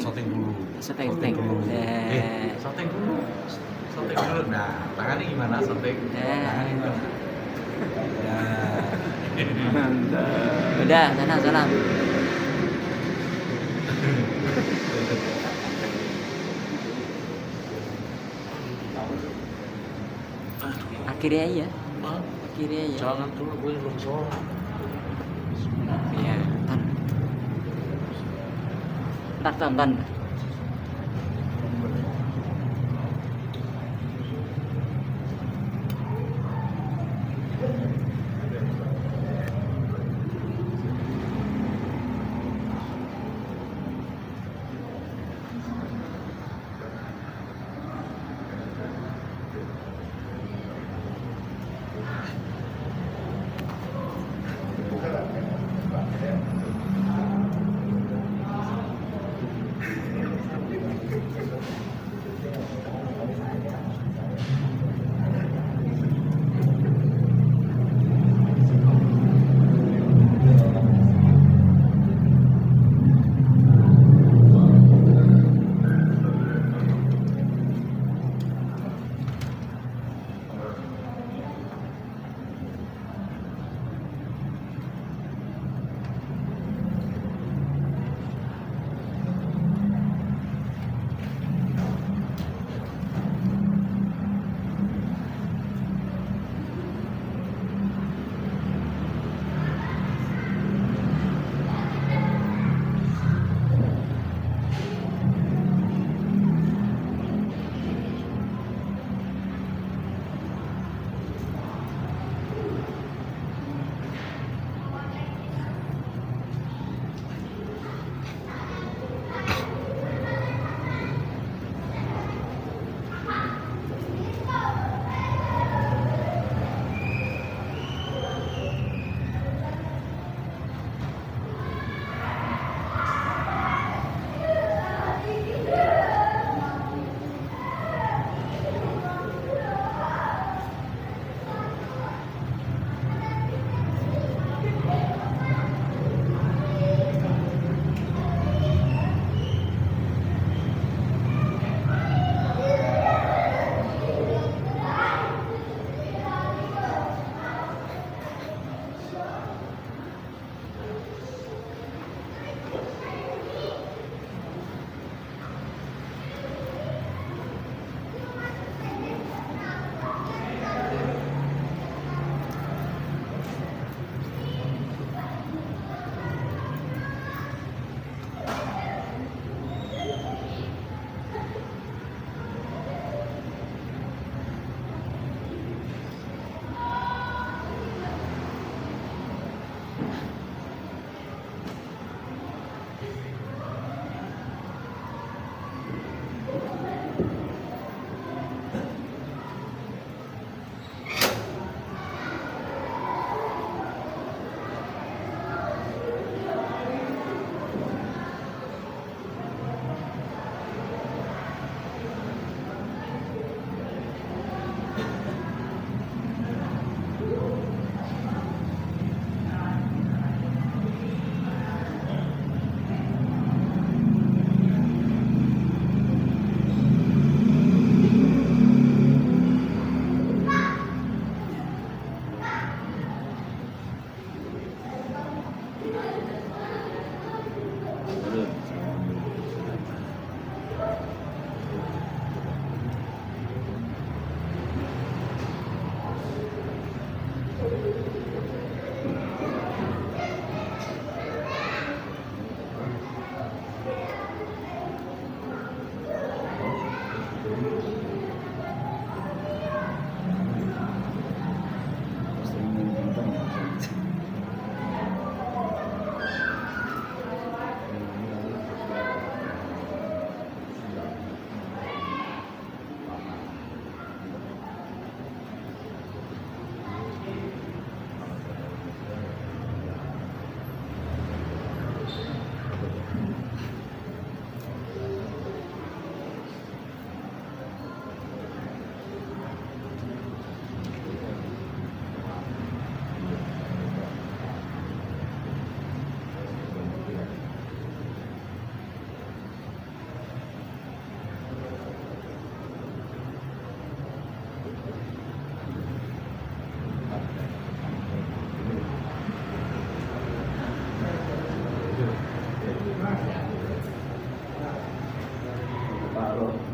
Sateng dulu. Sateng dulu. Nah, tangannya gimana sateng? Tangannya gimana? Ya. Mantap. Udah, sana. Akhirnya aja. Jangan dulu, gue belum sholat. Iya, tan.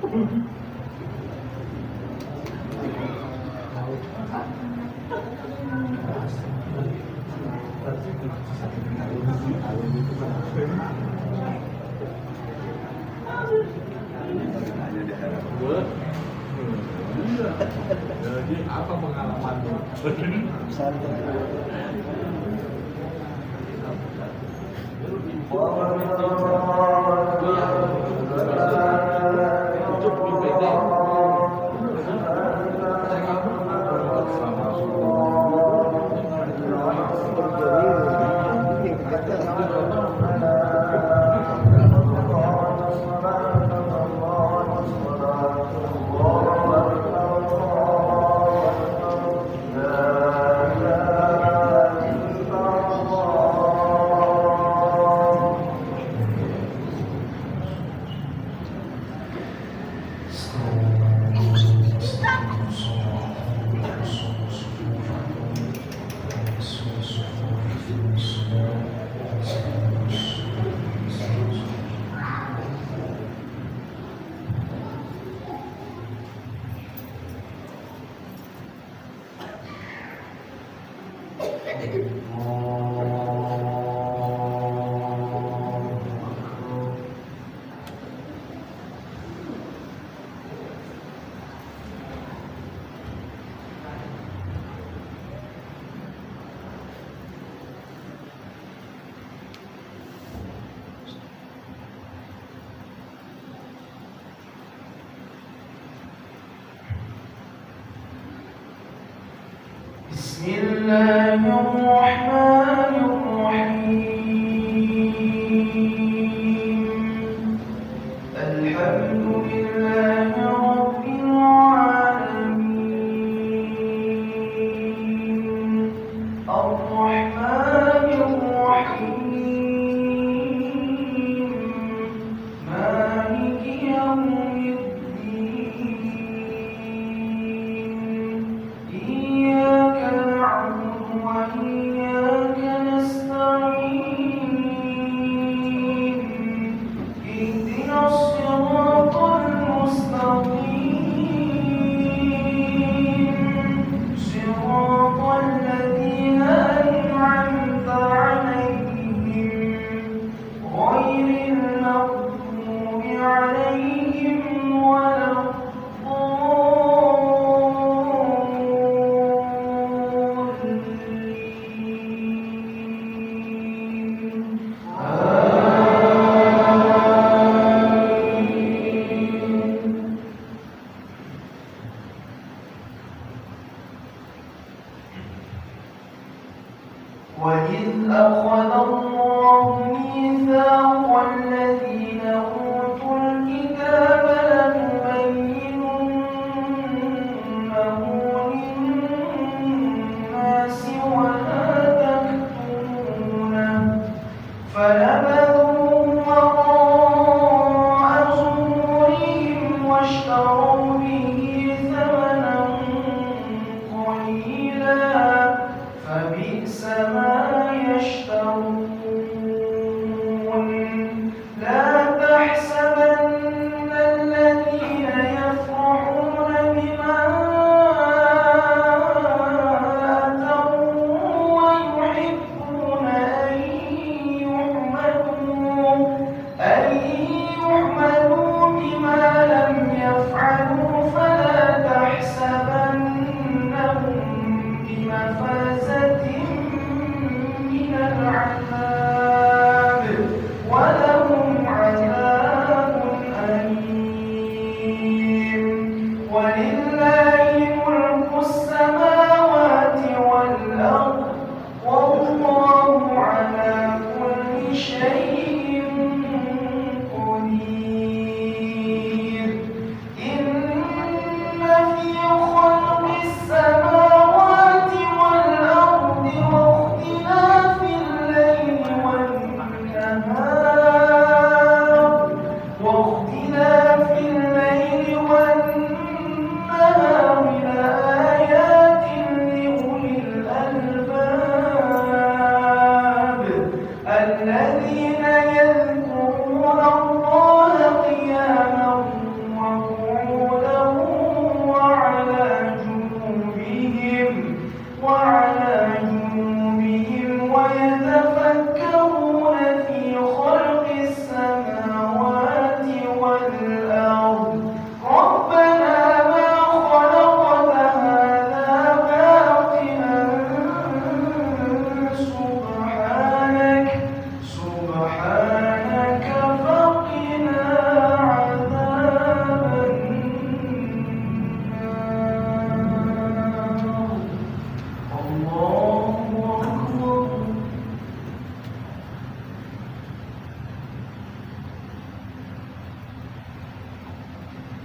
Jadi apa pengalamanmu? Bismillahirrahmanirrahim. Alhamdulillahi rabbil alamin. Ar-Rahmanir-Rahim. Maliki yaumiddin. Iyyaka na'budu wa iyyaka nasta'in. Ihdinas siratal mustaqim.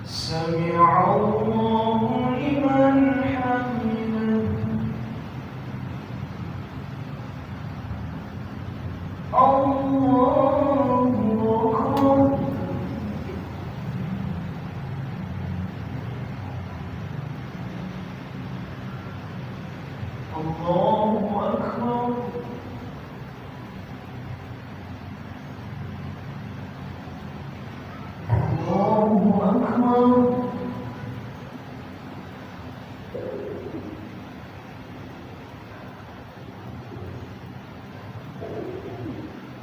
سمع الله لمن حمده الله أكبر الله أكبر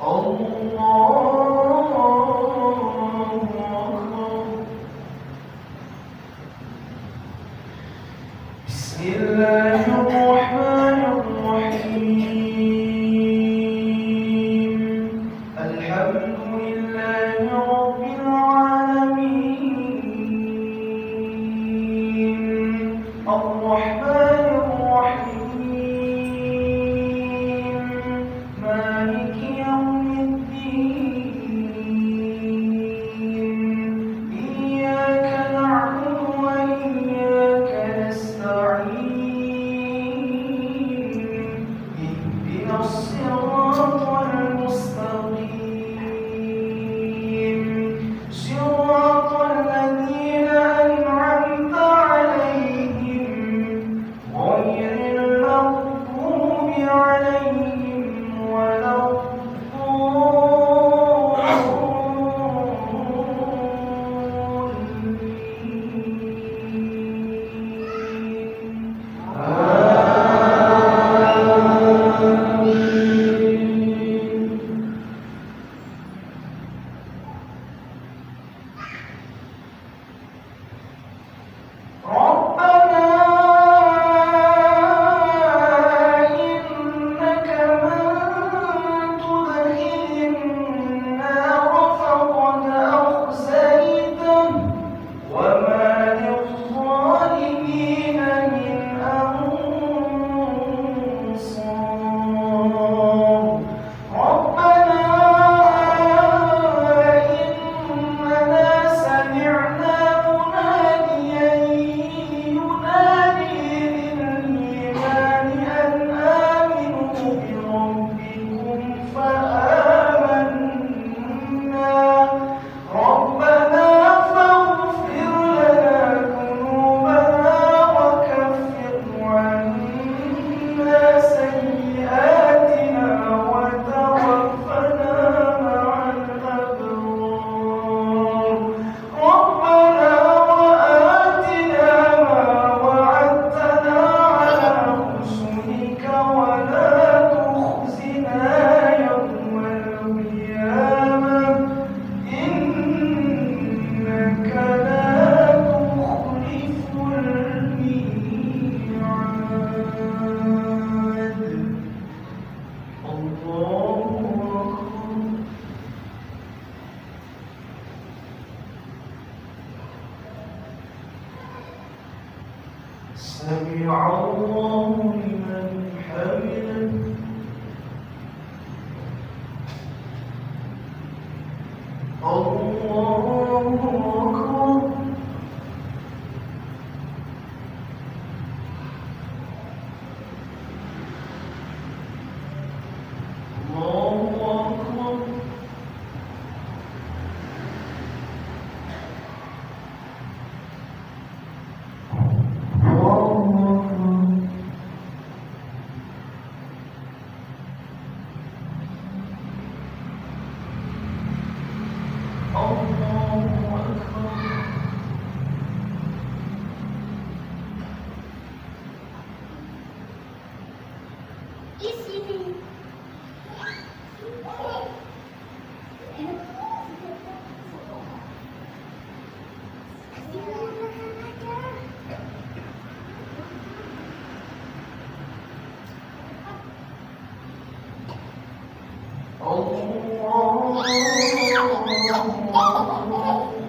الله أكبر بسم الله الرحمن الرحيم الحمد لله رب العالمين الرحمن الرحيم مالك يوم الدين إياك نعبد وإياك نستعين اهدنا الصراط المستقيم صراط الذين أنعمت عليهم غير المغضوب عليهم ولا ربنا إنك من تدخل النار فقد أخزيته وما للظالمين من أنصار ربنا إننا سمعنا مناديا ينادي للإيمان أن آمنوا بربكم فآمنا ربنا فاغفر لنا ذنوبنا وكفر عنا سيئاتنا وتوفنا مع الأبرار ربنا وآتنا ما وعدتنا على رسلك ولا تخزنا يوم القيامة إنك لا تخلف الميعاد الله أكبر سمع الله لمن حمده الله أكبر الله أكبر الله أكبر الله أكبر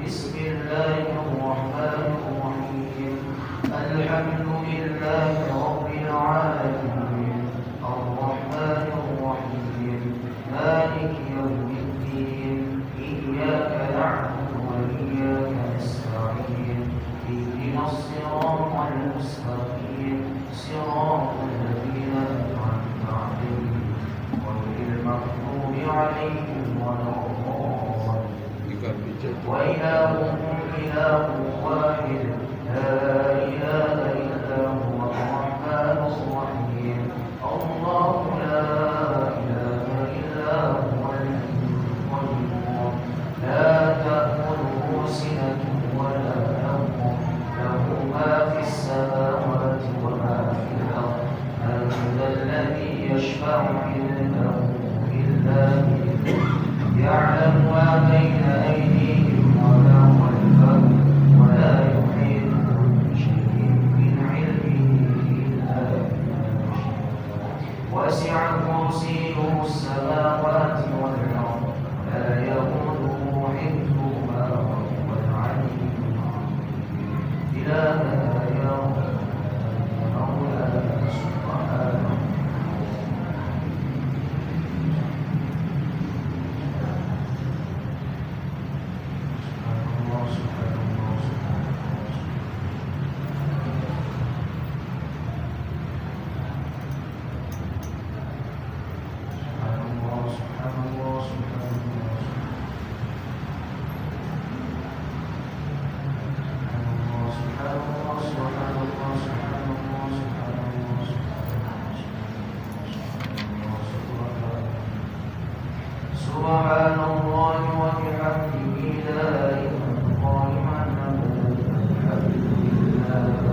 بسم الله الرحمن الرحيم الحمد لله رب العالمين الرحمن الرحيم مالك يوم الدين إياك نعبد وإياك نستعين اهدنا الصراط المستقيم صراط الذين أنعمت عليهم غير المغضوب عليهم ولا الضالين وإلهكم إله واحد لا إله إلا هو الرحمن الرحيم الله لا إله إلا هو الحي القيوم لا تأخذه سنة ولا نوم له ما في السماوات وما في الأرض من ذا الذي يشفع عنده إلا بإذنه يعلم ما بين أيديهم وما خلفهم ولا يحيطون بشيء من علمه إلا بما شاء وسع كرسيه السماوات والأرض ولا يئوده حفظهما وهو العلي العظيم إلهنا يا رب مولانا سبحانه سبحان الله وبحمده لا إله قائما أبدا الحمد لله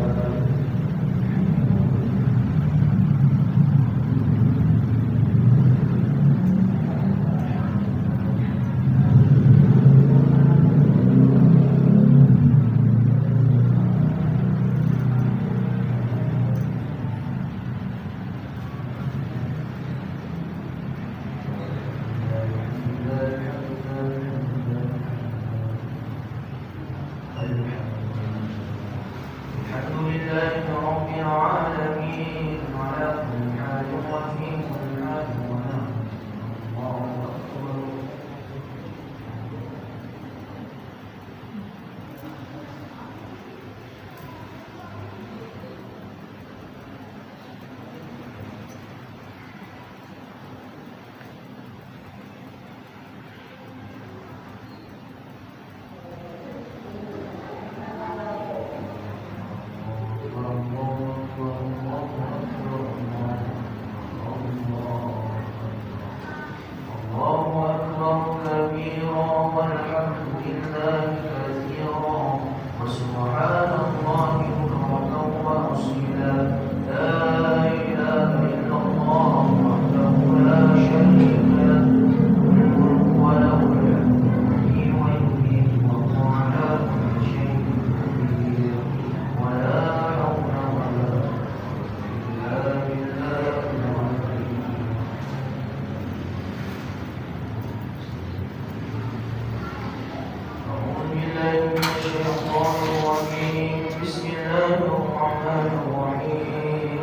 الحمد لله رب العالمين على كل حال وفي كل حال ونعم الله أكبر الله أكبر كبيرا والحمد لله كثيرا وسبحان الله بكرة وأصيلا لا إله إلا الله وحده لا شريك له الملك وله الحمد يحيي ويميت وهو على كل شيء قدير ولا حول ولا قوة إلا بالله العظيم أعوذ بالله من الشيطان الرجيم بسم الله الرحمن الرحيم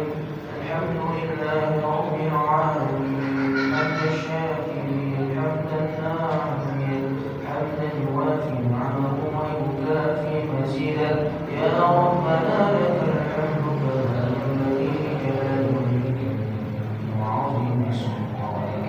الحمد لله رب العالمين حمد الشاكرين حمد الناعمين حمدا يوافي نعمه ويكافي مزيدا يا ربنا لك الحمد كما ينبغي لجلال وجهك وعظيم سلطانك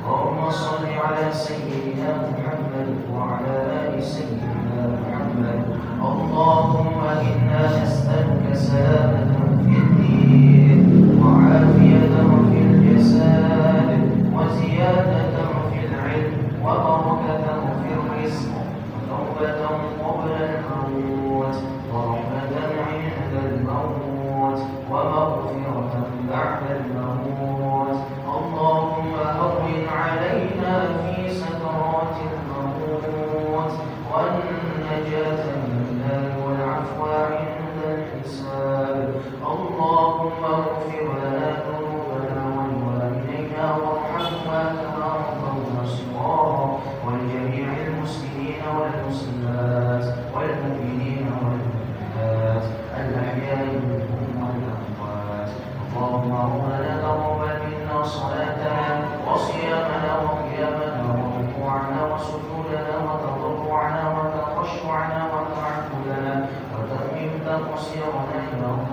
اللهم صل على سيدنا محمد وعلى آل سيدنا محمد اللهم إنا نسألك سلامة في الدين وعافية في الجسد وزيادة في العلم وبركة في الرزق وتوبة قبل الموت ورحمة عند الموت ومغفرة بعد الموت اللهم هون علينا في سكرات الموت والنجاة من النار والعفو عند الحساب اللهم اغفر لنا ذنوبنا ولوالدينا وارحمنا كما ربونا صغارا ولجميع المسلمين والمسلمات والمؤمنين والمؤمنات الأحياء منهم Qasir rahimahullah